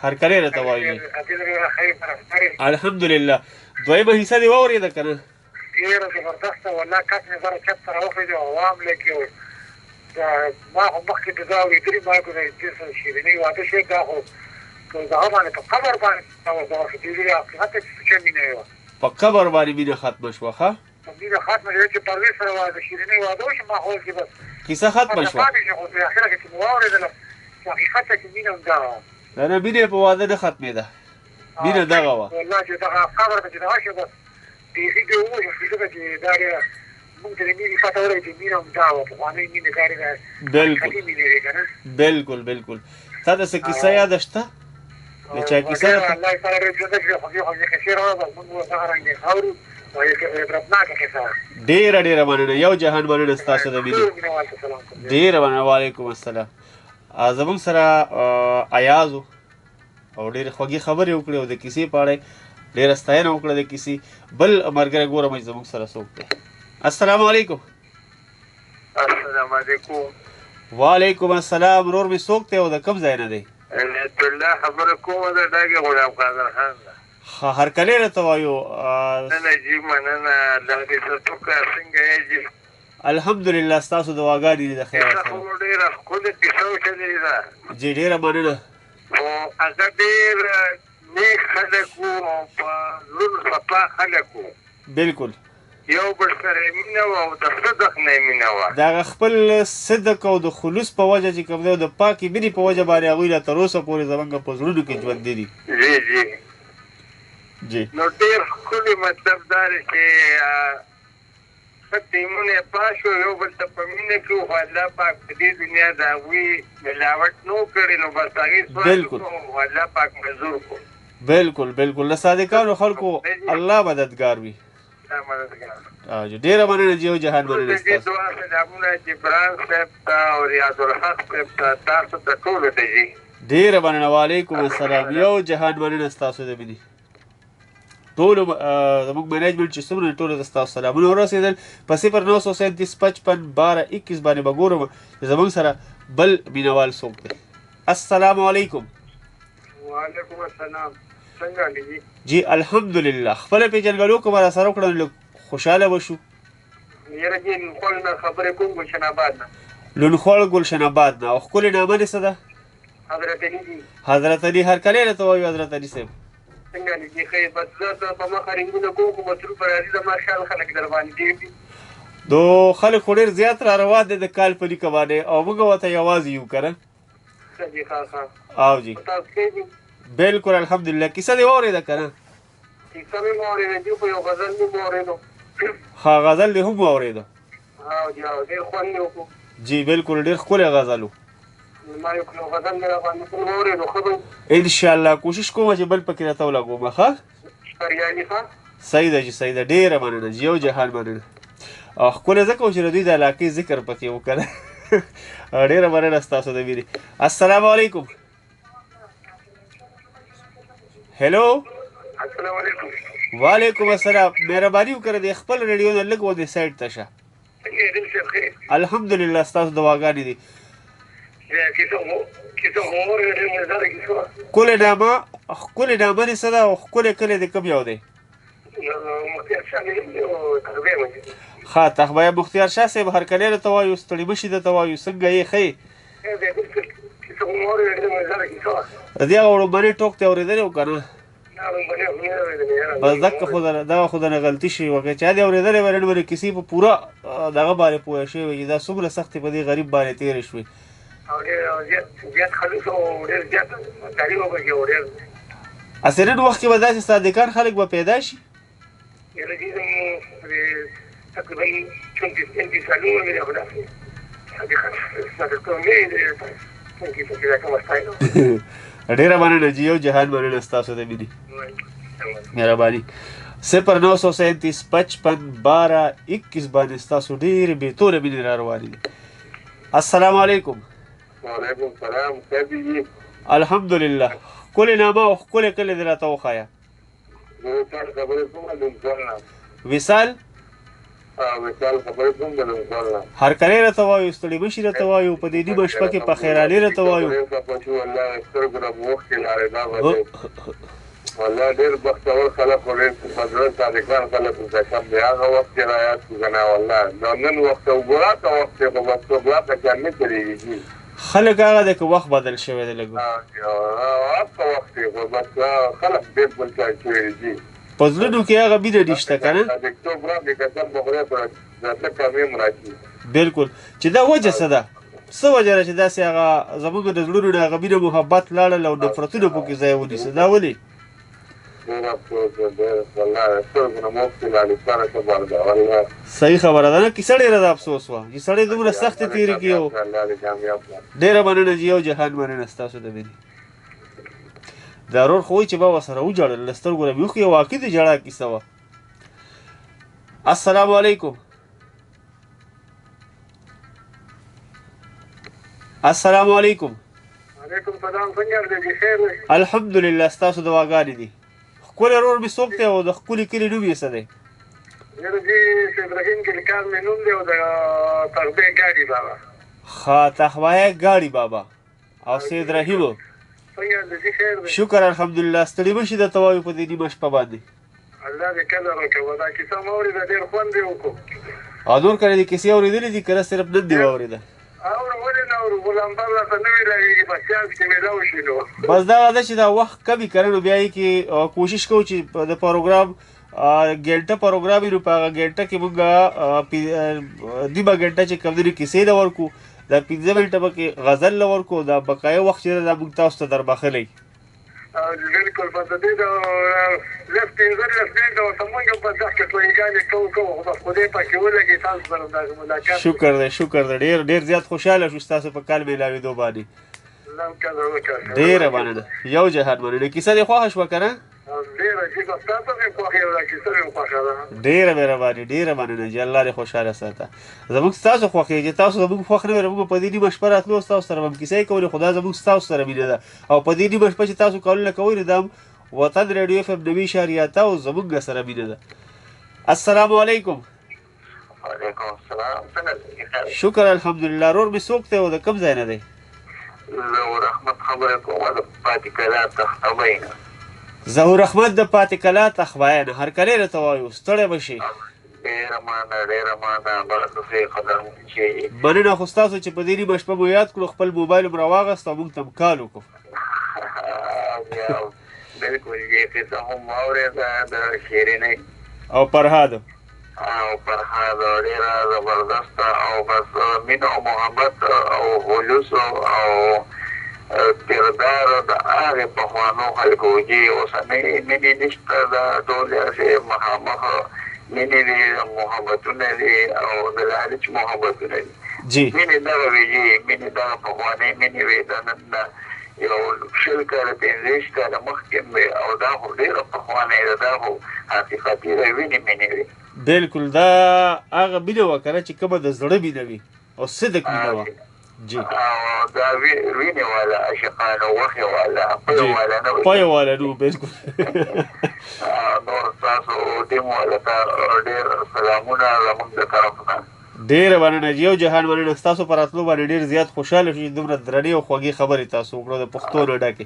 هرکلی راته وایي دې خیر برابر الحمدلله دویمه حصه دې واورېده که نه ډېره زبردسته والله کس مې زره چت سره وخېږي او عوام لکې ما خو مخکې د دا اورېدلي ما کو د دې شیرینۍ واده شوی دا خو په دغه باندې په قبر باندې دغه دې حقیقت څه مینه وه په قبر باندې مینه ختمه شوه ښه مینه ختمه شوه چې پرویز سره واده شیرینۍ واده وشي ماحول کې بس کیسه ختمه شوه خو په اخره کې چې مو واورېدله چې حقیقت کې مینه همدا وه نه نه مینه په واده نه ختمېده مینه دغه وه والله چې دغه قبر ته چې دغه شي بس بیخي دې ووایي ښځه چې دا ډېره موږ ته د مینې پته ولري چې مینه همدا وه پخوانۍ مینې ګارې ده بالکل مینې وې که نه بالکل بالکل تا د څه کیسه یاده شته د چا کیسه الله تعالی دې ژوندی کړي خو خو دې کیسې راوړه موږ دغه رنګ اورو او عبرتناکه کیسه ډېره ډېره مننه یو جهان مننه ستاسو د مینې ډېره مننه وعلیکم السلام زموږ سره ایازو او ډېرې خوږې خبرې وکړې او د کیسې په اړه ډېره ستاینه وکړه د کیسې بل ملګری ګورم چې زموږ سره څوک دی السلام علیکم السلام علیکم وعلیکم السلام ورور مې څوک دی او د کوم ځای نه دی عنایت الله خبره کومه ده دا کې غلام قادر خان ده هرکلی راته وایو نه جي مننه الله دې ستوکه څنګه یې جي الحمدلله ستاسو دعاګانې دي د خیر سره خو ډېره ښکلې کیسه وچلې ده جی ډېره مننه خو هغه ډېر نیک خلک وو او په زړونو صفا خلک وو بالکل یو بل سره یې مینه وه او د صدق نه یې مینه وه د هغه خپل صدق او د خلوص په وجه چې کوم دی د پاکې مینې په وجه باندې هغوی لا تر اوسه پورې زموږ په زړونو کې ژوندي دي جی جی جی نو ډېر ښکلی مطلب دا دی چې ښه ټیمونه یې پاس شو یو بل ته په مینه کې وو خو الله پاک په دې دنیا د هغوی ملاوټ نه و کړی نو بس هغې سوال وکړو او الله پاک منظور کړو بالکل بالکل د صادقانو خلکو الله مددګار وي ډېره مننه جی او جهان مننه ستاسو دعا سلامونه جبران صاحب ته او ریاض الحق صاحب ته تاسو ته ټولو ته جي ډېره مننه وعلیکم السلام یو جهان مننه ستاسو د مینې ټولو زموږ منیجمنټ چې څومره ټولو ته ستاسو سلامونه ورسېدل په 0937551221 باندې به ګورم چې زموږ سره بل مینوال څوک دی السلام علیکم وعلیکم السلام څنګه دي جی الحمدلله خپله پېژنګلو که به را سره وکړه نو خوشحاله به شو یاره جي لونخوړ نه خبرې کوم ګلشن آباد نه لونخوړ ګلشن آباد نه او ښکلې نامه دې څه ده حضرت علي دي حضرت علي هرکلی راته وایو حضرت علي صاحب څنګه دي ښه بس زه ته په مخه رنګونه کوم خو مصروف راځي زما خیال خلک در باندې ډېر دي دو خلک خو ډېر زیات را روان دي د کال په لیکه باندې او موږ ورته یوازې یو که نه ښه دي ښه او جی تاسو ښه دي بالکل الحمدلله کیسه دې واورېده که نه کیسه مې واورېده دي خو یو غزل مې واورېدو ښه غزل دې هم واورېده او جی او ډېر خوند مې وکړو جی بالکل ډېر ښکلی غزل و ما یو غزل مې را باندې ټول واورېدو ښه به انشاءالله کوشش کومه چې بل پکې راته ولګوم ښه بریالي ښه صحیح ده جي صحیح ده ډېره مننه جي یو جهان مننه او ښکلی ځکه و چې د دوی د علاقې ذکر پکې و که نه ډېره مننه ستاسو د مینې السلام علیکم هلو السلام علیکم وعلیکم السلام مهرباني وکړه د خپل ریډیو نه لږ ودې سایډ ته شه څنګه دې ښه ښه الحمدلله ستاسو دعاګانې دي کیسه مو واورېده ډېر مزداره کیسه ښکلې نامه ښکلې نامه دې څه ده او ښکلی کلی دې کوم یو دی مختار شاه مې او تغذیه مې ښه تخبیه مختار شاه صاحب هرکلی راته وایو ستړي مشي درته وایو څنګه یې ښه یې کیسه مو واورېده ډېر مزداره کیسه د دې هغه وړومبني ټوک ته اورېدلی و که نه بس دغه خو دغه خو دنه غلطي شوې وه که چا دې اورېدلی وای نن به د کیسې په پوره دغه باندې پوه شوی وي چې دا څومره سختې په دې غریب باندې تېرې شوې او ډېر زیات خلک او ډېر زیات تعلیم وکړي او ډېر هسې نن وخت کې به داسې صادقان خلک به پیدا شي یاره دې تقریبا 20 سالونه مې خو داسې صادق کوم ډېره مننه جي یو جهان مننه ستاسو د مینې مهرباني 0937551221 باندې ستاسو ډېرې بېتوره مینې را روانې دي السلام علیکم وعلیکم السلام کیسے جی الحمدلله ښکلې نامه او ښکلی کلی دې راته وښایه زه تاسو خبرې کوم لونخوړ نه وصال مثال خبرې کوم د انشاءالله هرکلی راته وایو ستړي مه شي راته وایو په دې نیمه شپه کې په خیرالي راته وایو والله سترګو نه مې اوښکې لاړې دا به والله ډېر بختور خلک و ډېر په زړه صادقان خلک ورته کم دی هغه وخت چې را یاد کړو که نه والله دا نن وخت وګوره که وخت یې خو بس څوک واقع چل نه تېرېږي خلک هغه دی که وخت بدل شوی دی لږ هغه وخت یې خو بس خلک بلکل چل شوي دي په زړونو کې هغه مینه نشته که نه صادقتوب راکړي قسم په خدای پر څه کمې هم راشي بلکل چې دا وجه څه ده څه وجه ده چې داسې هغه زموږ د زړونو نه هغه مینه محبت لاړل او نفرتونه پکې ځای ونیسه دا ولې ډېر افسوس دی ډېر والله سترګو نه مې اوښکې لاړې سره خبر ده والله صحیح خبره ده نه کیسه ډېره د افسوس وه چې سړی دومره سختې تېرې کړي او ډېره مننه چې یو جهان مننه ستاسو د مینې ضرور خو وایي چې به ورسره وژړل له سترګو نه مې اوښکې واقع د ژړا کیسه وه السلام علیکم السلام علیکم وعلیکم السلام څنګه دی بخیر دی الحمدلله ستاسو دواګانې دي ښکلی ورور مې څوک دی او د ښکلي کلي نوم یې څه دی یاره جی ابراهیم ګلکار مې نوم دی او د تغبې ګاډي بابا ښه تخوایه ګاډي بابا او سید رحیمو څنګه دی خیر دی شکر الحمدلله ستړي مه شي درته وایو په دې نیمه شپه باندې الله دې قدر وکړه دا کیسه مې اورېده ډېر خوند یې وکړو او نور کله دې کیسې اورېدلې دي که نه صرف نن دې واورېده اورو ولې نه اورو غلام بر راته نه وي رایږي په سیاس کې مې راوشي نو بس دغه ده چې دا وخت کمی که نه نو بیا یې کې کوشش کوو چې د پروګرام ګنټه پروګرام وي نو په هغه ګنټه کې مونږ نیمه ګنټه چې کوم دی کیسې له ورکو دا 15 منټه پکې غزل له ورکو دا بقایه وخت چې دا مونږ تاسو ته دربخلی بالکل په دې د لس 15 منټه ورته مونږ په ځخ کې تویګانې کوو خو بس خدای پاکې ولګي تاسو سره دا ملاقات شکر دی شکر دی ډېر زیات خوشحاله شو ستاسو په کال میلاوېدو باندې الله قدر وکړه ډېره مننه یو جهاد مننه کیسه دې خوښه شوه که نه ډېره عجیبه ستاسو مې خوښه یو دا کیسه مې خوښه ده ډېره مهرباني ډېره مننه چې الله دې خوشحاله ساته زموږ ستاسو خوښېږي تاسو زموږ خوښ نه وئ موږ په دې نیمه شپه راتلو ستاسو سره به هم کیسې کولې خو دا زموږ ستاسو سره مینه ده او په دې نیمه شپه چې تاسو کارونه کوئ نو دا هم وطن ریډیو FM 90.8 او زموږ سره مینه ده السلام علیکم وعلیکم السلام څنګه شکر الحمدلله رور مې څوک دی او د کوم ځای نه دی زه رحمت خبرې کوم د پاتې کلا تختوی نه ظهور احمد د پاتې کلا تخوایه نه هرکلی راته وایو ستړی به شي ډېره مانه بله دوسرې قدر چې مننه خو ستاسو چې په دې نیمه شپه مو یاد کړو خپل موبایل مو راواغست او موږ ته م کال وکړو بالکل یې قصه هم واورېده د شیرینۍ او فرهادو او فرهاد ډېره زبردسته او بس مینه او محبت او خلوص او کردار د هغې پخوانو خلکو چې اوسنۍ مینې نشته د ټول هسې مخامخ مینې دي محبتونه دي او د لالچ محبتونه دي مینې دغه وي مینې دغه پخوانۍ مینې وي د نن یو 20 کاله 15 کاله مخکې وي او دا خو ډېره پخوانۍ ده دا خو حقیقتي د وینې مینې وي بالکل دا هغه مینه وه که نه چې کومه د زړه مینه وي او صدق مینه وه جی او دا وینې والا عاشقانو وخې والا پویه والا نه پویه والا نو بالکل نور ستاسو ټیم والا ته ډېر سلامونه زموږ د طرف نه ډېره مننه یو جهان مننه ستاسو په راتلو باندې ډېر زیات خوشحاله شو چې دومره درنې او خوږې خبرې تاسو وکړو د پښتو نه ډکې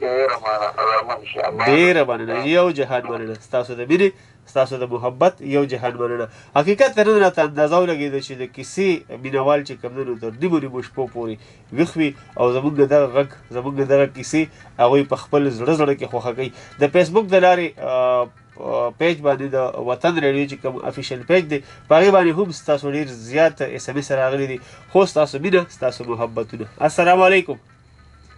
ډېره مننه یو جهان مننه ستاسو د مینې ستاسو د محبت یو جهان مننه حقیقت ته نن راته اندازه ولګېده چې د کیسې مینهوال چې کوم دی نو تر نیمو شپو پورې ویښ وي او زموږ دغه غږ زموږ دغه کیسې هغوی په خپل زړه کې خوښه کوي د فیسبوک د لارې پیج باندې د وطن ریډیو چې کوم افیشل پیج دی په هغې باندې هم ستاسو ډېر زیات SMS راغلي دي خو ستاسو مینه ستاسو محبتونه السلام علیکم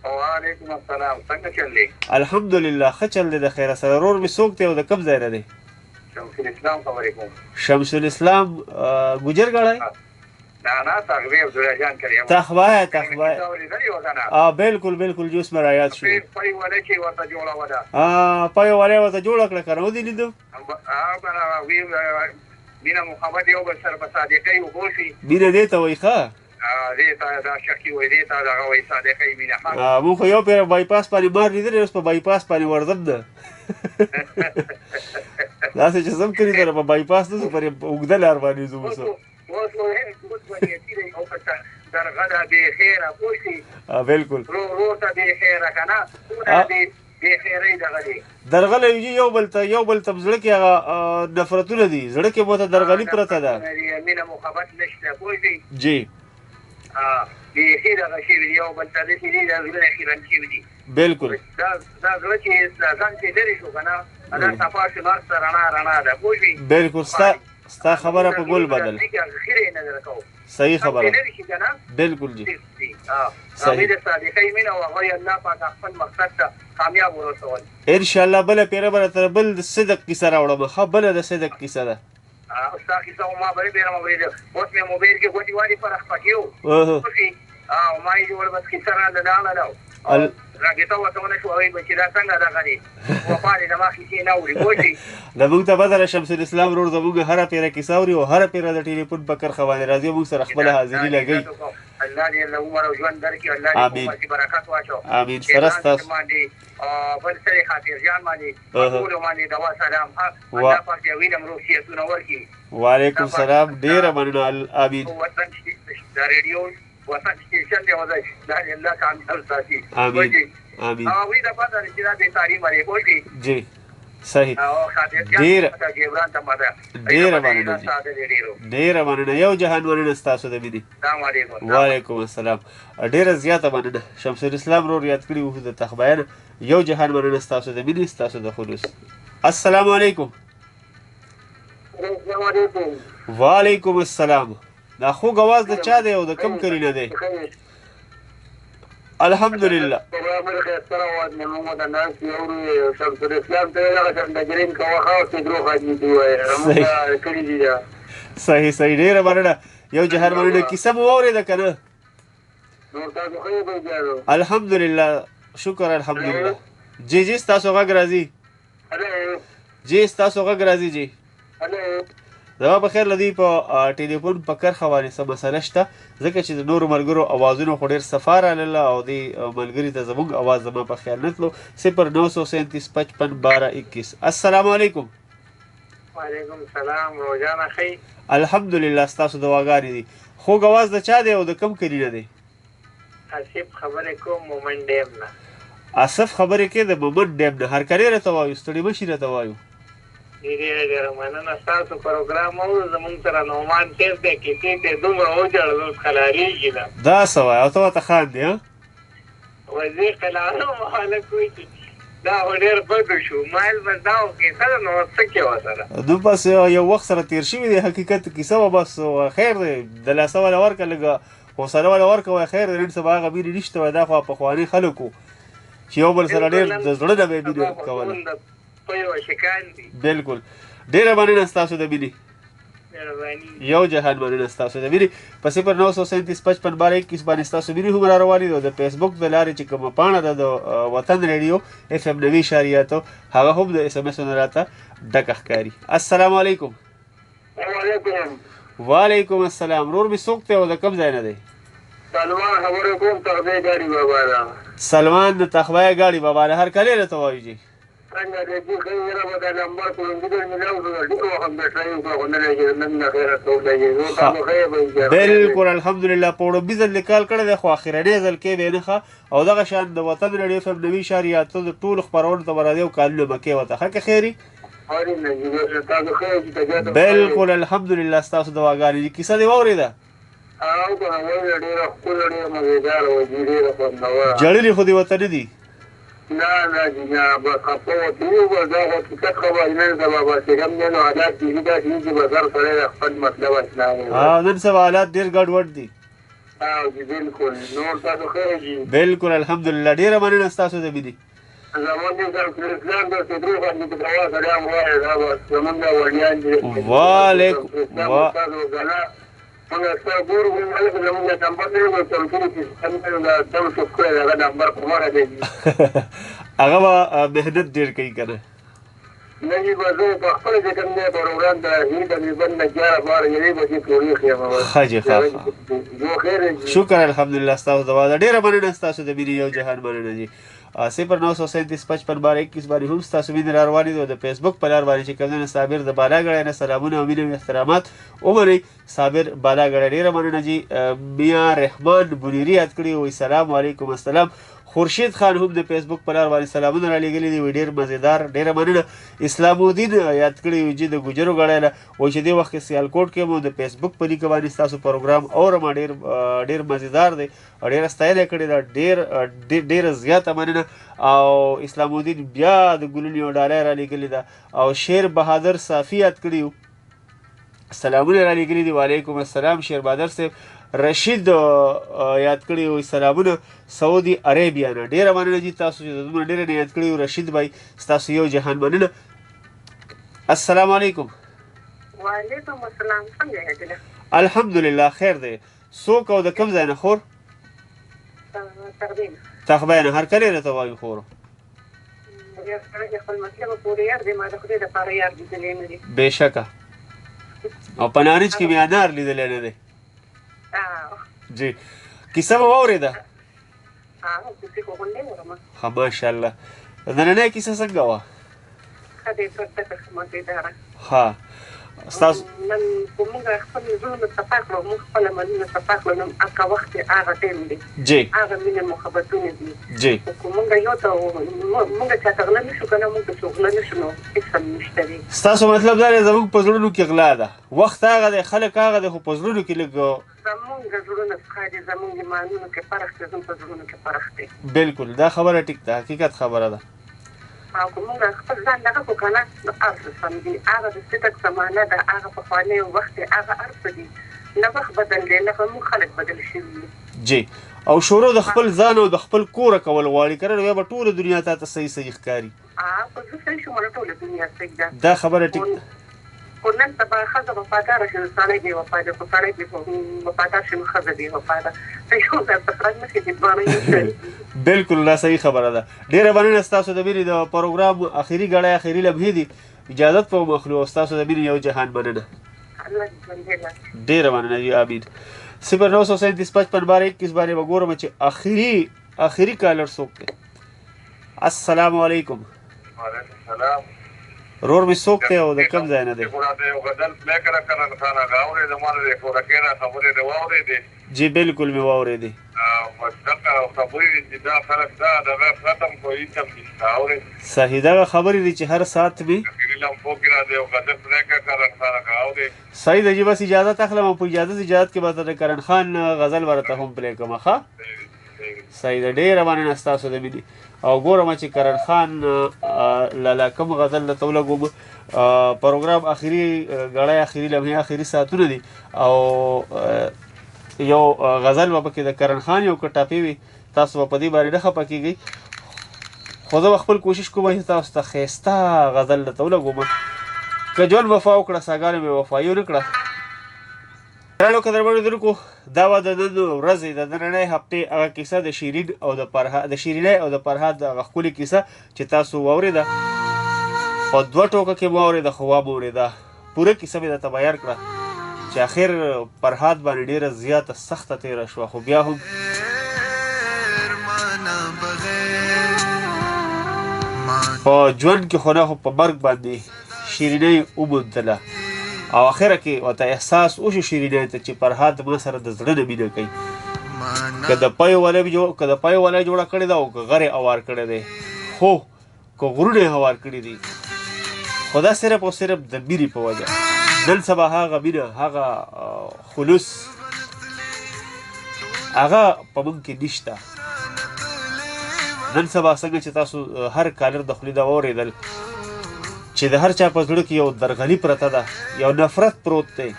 وعلیکم السلام څنګه چل دی الحمدلله ښه چل دی د خیره سره رور مې څوک دی او د کوم ځای نه دی شمس الاسلام خبرې کوم شمس الاسلام ګجر ګړی نه تغوی عبدالله کریم تخوایه بالکل جوس مې رایاد شو پای وله چې ورته جوړه وده پای وله ورته جوړه کړه که نه ودې لیدو مینه محبت یو بل سره په صادقۍ وبوسي مینه دې ته وایي ښه دې ته دا شکی وای دې ته دغه وای صادقې مینه ښه مونږ خو یو پیر بایپاس باندې مار لیدلی اوس په بایپاس باندې ورځم نه داسې چې زم کړي در په بایپاس نه ځو پر اوږده لار باندې ځو اوس درغله بخیره پوه شي بالکل رو ته بخیره که نه بخیرې دغه دی درغله یو بل ته زړه کې هغه نفرتونه دي زړه کې مو ته درغلي پرته ده مینه محبت نشته پوه شي جی بیخي دغه شوي دي یو بل ته داسې دي دا زړونه خیرن شوي دي بالکل دا زړه چې ځان چې لرې شو که نه دا صفا شو هر څه رڼا ده پوه شوې بالکل ستا خبره په ګل بدل خیرې نظر کوو صحیح خبره لرې شي که نه بالکل جی هغوی د صادقۍ مینه او هغوی الله پاک خپل مقصد ته کامیاب ورسول انشاءالله بله پیره به راته بل د صدق کیسه راوړم ښه بله د صدق کیسه ده ستا کیسه خو ما بلې بیره موبایل اوس مې موبایل کې ګوتې والې فرق پکې و ما یې جوړ بس کیسه را دانه ده راګېته ورته ونه شو هغوی به چې دا څنګه دغه دی وفا دې زما کیسې نه اوري پوه شي زموږ ته بدره شمس الاسلام ورور زموږ هره پیره کیسه اوري او هره پیره د ټلیفون په کرښه باندې راځي موږ سره خپله حاضري لګوي الله دې له عمر او ژوند درکړي الله دې عمر کې برکت واچو امین سره ستاسو بل سره خاطر جان باندې ټولو باندې دوا سلام الله پاک دې وینم روغتیتونه ورکړي وعلیکم سلام ډېره مننه امین وطن دا ریډیو وطن سټیشن دی وځي دا الله کامیاب ساتي امین امین هغوی د پته چې دا بېکاري مړې پوه شي جی صحیح ډېره مننه یو جهان مننه ستاسو د مینې وعلیکم السلام ډېره زیاته مننه شمس الاسلام ورور یاد کړي وو د تخباینه یو جهان مننه ستاسو د مینې ستاسو د خلوص السلام علیکم وعلیکم السلام دا خوږ اواز د چا دی او د کم کلي نه دی الحمدلله صحیح ډېره مننه یو جهان مننه کیسه مو واورېده که نه الحمدلله شکر الحمدلله جی ستاسو غږ راځي جی ستاسو غږ راځي جی زما په خیر له دوی په ټلیفون په کرښه باندې څه مسله شته ځکه چې د نورو ملګرو اوازونه خو ډېر صفا راغله او دې ملګري ته زموږ اواز زما په خیال نه تلو 0937551221 السلام علیکم وعلیکم السلام روزانه ښې الحمدلله ستاسو دواګانې دي خوږ اواز د چا دی او د کم کلي نه دی آصف خبرې کوم مومن ډیم نه آصف خبرې کې د مومن ډیم نه هرکلی راته وایو ستړي مشي راته وایو ډېره مننه ستاسو پروګرام او زموږ سره نعمان صاحب دی کیسې ته دومره وجړل اوس خلاریږي نه دا څه وایي او ته ورته خاندې ها وزیر خلارو مخالف وایي چې دا خو ډېر بدو شو مایل بس دا و کیسه ده نو څه کې ورسره نو بس یو وخت سره تېر شوي دی حقیقت کیسه وه بس خیر دی د لاسه والا ورکړه لږه حوصله والا ورکړه وایي خیر دی نن سبا هغه مینې نشته وایي دا خو پخواني خلک وو چې یو بل سره ډېر د زړه نه به یې مینه کوله بالکل ډېره مننه ستاسو د مینې یو جهان مننه ستاسو د مینې په 0937551221 باندې ستاسو مینې هم راروانې ده او د فیسبوک د لارې چې کومه پاڼه ده د وطن ریډیو FM 90.8 هغه هم د SMS-ونو راته ډکه ښکاري السلام علیکم وعلیکم السلام ورور مې څوک دی او د کوم ځای نه دی سلمان خبرې کوم تخبې ګاډي بابا ده سلمان د تخبې ګاډي بابا ده هرکلی راته وایو جی څنګه دې چې خیره به دا نمبر په انګلیسي ملاو ډېر وخت به ټرین کو نه لګي نن نه خیره ټول لګي نو تاسو خیر به بالکل الحمدلله په وړاندې ځل لیکل کړی دی خو اخرنی ځل کې به نه او دغه شان د وطن ریډیو FM 90.8 د ټول خبرونو ته راځي او کالونه مکه وته ښه خیری بالکل الحمدلله ستاسو دواګانې دي کیسه دی واورېده جړلې خو دې ورته نه دي نه جنا بس خپل یو دا حقیقت خبر نه ده بابا چې کوم نه حالات دي دا چې بازار سره خپل مطلب اسنه نن سبا حالات ډېر ګډوډ دي بالکل نور تاسو خیر دي بالکل الحمدلله ډېره مننه ستاسو د مینې زمونږ د اسلام د صدرو باندې په دوا سلام وایي دا زمونږ وړیان دي وعلیکم موږ سره ګورو موږ زمونږ نمبر دی نو تاسو چې څنګه دا تاسو کوی دا نمبر کومه دی هغه مهنت ډېر کوي کنه نجي بزو بخبر إذا كنا بروغرام ده هيدا بيبنى جارة بار يلي بجي توريخ يا ماما خاجي خاخ جو خير شکر الحمدلله ستاسو دوا ده ډیره مننه ستاسو د مینې یو جهان مننه جی 093755 باندې هم ستاسو مینې را روانې دي د فیسبوک په لار باندې چې کوم نه صابر د بالاګړی نه سلامونه او مینه او احترامات ومنئ صابر بالاګړی ډیره مننه جی میاں رحمان بنیری یاد کړي وي سلام علیکم السلام خورشید خان هم د فیسبوک په لار باندې سلامونه را لېږلي دي ډېر مزیدار ډېره مننه اسلام الدین یاد کړی وي چې د ګوجرو ګړی نه وایي چې دې وخت کې سیالکوټ کې مو د فیسبوک په لیکه باندې ستاسو پروګرام اورم ډېر مزیدار دی او ډېره ستایله کړې ده ډېره زیاته مننه او اسلام الدین بیا د ګلونې یو ډالۍ را لېږلې ده او شیر بهادر صافي یاد کړي وو سلامونه را لېږلي دي وعلیکم السلام شیر بهادر صاحب رشید یاد کړی وي سلامونه سعودي عربیا نه ډیره مننه جی تاسو چې دومره ډیره نه یاد کړی وو رشید بھائی ستاسو یو جهان مننه السلام علیکم وعلیکم السلام څنګه یې الحمدلله خیر دی څوک او د کوم ځای نه خور تخبینه هر کله راته وایي خور بېشکه او په نارنج کې مې انار لیدلی نه دی جی کیسه مو واورېده ښه ماشاءالله نننۍ کیسه څنګه وه ها ستاسو نن خو موږ خپل زړونه صفا کړو موږ خپله منونه صفا کړو نن هغه وخت هغه ټایم دی جی هغه مینه محبتونه دي جی خو موږ یو ته موږ چاته غله نشو که نه موږ ته څوک غله نشو نو هېڅ هم نشته دی ستاسو مطلب دا دی زموږ په زړونو کې غلا ده وخت هغه دی خلک هغه دی خو په زړونو کې لږ زمونږ زړونه څخه دي زمونږ ایمانونو کې فرق دی زموږ په زړونو کې فرق دی بالکل دا خبره ټیک ده حقیقت خبره ده او که موږ خپل ځان دغه کړو که نه نو هر څه سم دي هغه د صدق زمانه ده هغه پخوانی وخت دی هغه هر څه دي نه وخت بدل دی نه موږ خلک بدل شوي دي جی او شروع د خپل ځان او د خپل کوره کول غواړي که نه بیا به ټوله دنیا تا ته صحیح صحیح ښکاري په زه صحیح شوم نو ټوله دنیا صحیح ده دا خبره ټیک ده خو نن سبا ښځه وفاداره شي نو سړی بې وفاده خو سړی بې وفادار شي نو ښځه بې وفاده صحیح شو درته خرج نه شي دې دواړه یو شی بالکل دا صحیح خبره ده ډیره مننه ستاسو د مینې د پروګرام اخري ګړی اخري لمحې دي اجازت به مخلو او ستاسو د مینې یو جهان مننه ډیره مننه جی امین 093755 باندې به ګورم چې اخري کالر څوک دی السلام علیکم وعلیکم السلام رور مې څوک دی او د کوم ځای نه دی جی بالکل مې واورېدې صحیح دغه خبرې دي چې هر ساعت مې صحیح ده جی بس اجازت اخلم او په اجازت کې به د کرن خان غزل ورته هم پلی کوم ښه صحیح ده ډېره مننه ستاسو د مینې او ګورم چې کرن خان لالا کوم غزل درته ولګوم پروګرام اخري ګړی اخري لمحې اخري ساعتونه دي او یو غزل به پکې د کرن خان یو کټاپې وي تاسو به په دې باندې نه خفه کېږئ خو زه به خپل کوشش کوم چې تاسو ته ښایسته غزل درته ولګوم که ژوند وفا وکړه ساګانې مې وفایي ونه کړه درنو قدرمنو لیدونکو دا وه د نن ورځې د نننۍ هفتې هغه کیسه د شیرین او د شیرینۍ او د فرهاد هغه ښکلې کیسه چې تاسو واورېده په 2 ټوکه کې مو واورېده خو وا مو اورېده پوره کیسه مې درته بیان کړه چې اخر فرهاد باندې ډېره زیاته سخته تېره شوه خو بیا هم په ژوند کې خو نه خو په مرګ باندې شیرینۍ وموندله او اخره کې ورته احساس وشو شیرینۍ ته چې فرهاد ما سره د زړه نه مینه کوي که د پی ولی جوړه کړې ده او که غرې اوار کړی دی خو که غرونه یې هوار کړي دي خو دا صرف او صرف د مینې په وجه نن سبا هغه مینه هغه خلوص هغه په موږ کې نشته نن سبا څنګه چې تاسو هر کالر د خولې دا واورېدل چې د هر چا په زړه کې یو درغلي پرته ده یو نفرت پروت دی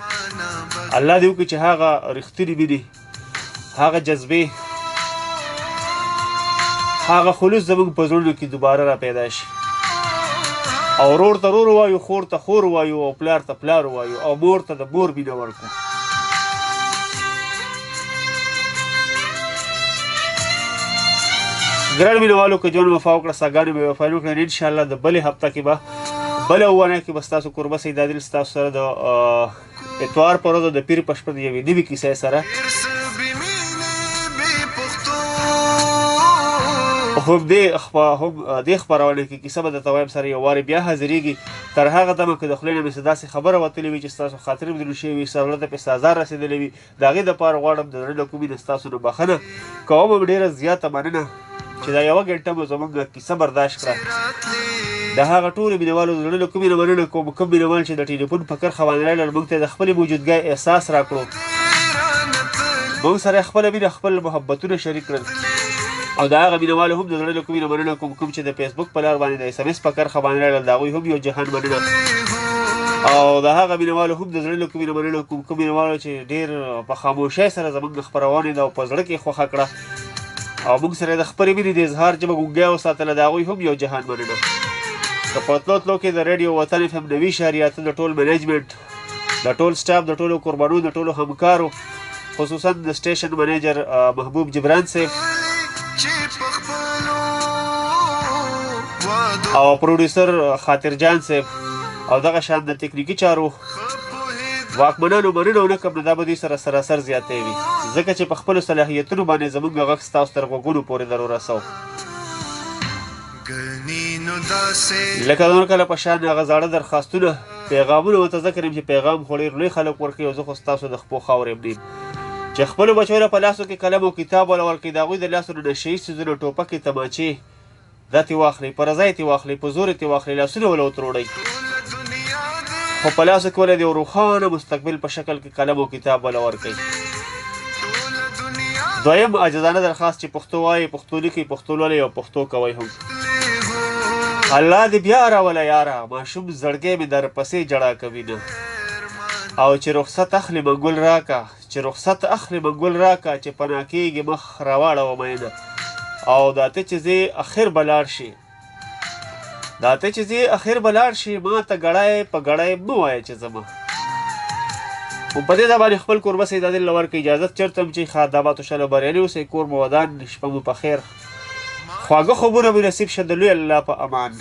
الله دې وکړي چې هغه رښتینې مینې هغه جذبې هغه خلوص زموږ په زړونو کې دوباره را پیدا شي او ورور ته ورور ووایو خور ته خور ووایو او پلار ته پلار ووایو او مور ته د مور مینه ورکړو ګران مینهوالو که ژوند وفا وکړه ساګانې به وفا نه وکړه انشاءالله د بلې هفته کې به بله اونۍ کې به ستاسو کوربه سید عادل ستاسو سره د اتوار په ورځ د پیر په شپه د یوې نوې کیسې سره هم دې خپرونه کې کیسه به درته وایم سره یو وارې بیا حاضرېږي تر هغه دمه که د خولې نه مې څه داسې خبره وتلې وي چې ستاسو خاطرې مې دروند شوي وي زړه ته پې آزار رسېدلی وي د هغې دپاره غواړم د زړه له کومې نه ستاسو نه بښنه کوم هم ډېره زیاته مننه چې دا یوه ګنټه مو زموږ کیسه برداشت کړه د هغه ټولو مینهوالو د زړه له کومې نه مننه کوم کوم مینهوال چې د ټلیفون په کرښه باندې راغلل موږ ته د خپلې موجودګۍ احساس راکړو موږ سره خپله مینه خپل محبتونه شریک کړل او د هغه مینهوالو هم د زړه له کومې نه مننه کوم چې د فیسبوک په لار باندې د اس ام اس په کرښه باندې راغلل د هغوی هم یو جهان مننه او د هغه مینهوالو هم د زړه له کومې نه مننه کوم مینهوالو چې ډېر په خاموشۍ سره زموږ د خپرونې ده او په زړه کې خوښه کړه او موږ سره د خپلې مینې د اظهار ژبه ګونګۍ وساتله د هغوی هم یو جهان مننه که په تلو تلو کې د ریډیو وطن اف ام 90.8 د ټول منیجمنټ د ټول سټاف د ټولو قربانو د ټولو همکارو خصوصا د سټیشن منیجر محبوب جبران صاحب او پروډوسر خاطر جان صاحب او دغه شان د تکنیکی چارو واکمنانو مننه ونه کړم نو دا به دوی سره سراسر زیاتی وي ځکه چې په خپلو صلاحیتونو باندې زموږ غږ ستاسو تر غوږونو پورې در ورسو لکه نور کله په شان هغه زاړه درخواستونه پیغامونه ورته ذکر یم چې پیغام خو ډېر لوی خلک ورکوي او زه خو ستاسو د خپو خاورې یم نیم چې خپلو بچو له په لاسو کې قلم او کتاب وله ورکوي د هغوی د لاسو نه نشه یي څیزونه ټوپکې تماچې دا ترې واخلئ په رضا یې ترې واخلئ په زور یې ترې واخلئ لاسونه وله وتروړئ خو په لاسو کې وله د یو روښانه مستقبل په شکل کې قلم او کتاب وله ورکوئ دویم عاجزانه درخواست چې پښتو وایئ پښتو لیکئ پښتو لولئ او پښتو کوئ هم الله دې بیا راوله یاره ماشوم زړګی مې درپسې جړا کوي نه او چې رخصت اخلي منګل راکه چې رخصت اخلي منګل راکه چې پناه کېږي مخ راواړوه مینه او دا ته چې ځې اخر به لاړ شي ما ته ګړی په ګړی مه وایه چې زما په دې ځای باندې خپل کوربه سید عادل له ورکړه اجازت چېرته هم چې ښه دا باد وشله بریالي اوسئ کور مو ودان شپه مو په خیر خواږه خوبونه مې نصیب شه د لوی الله په امان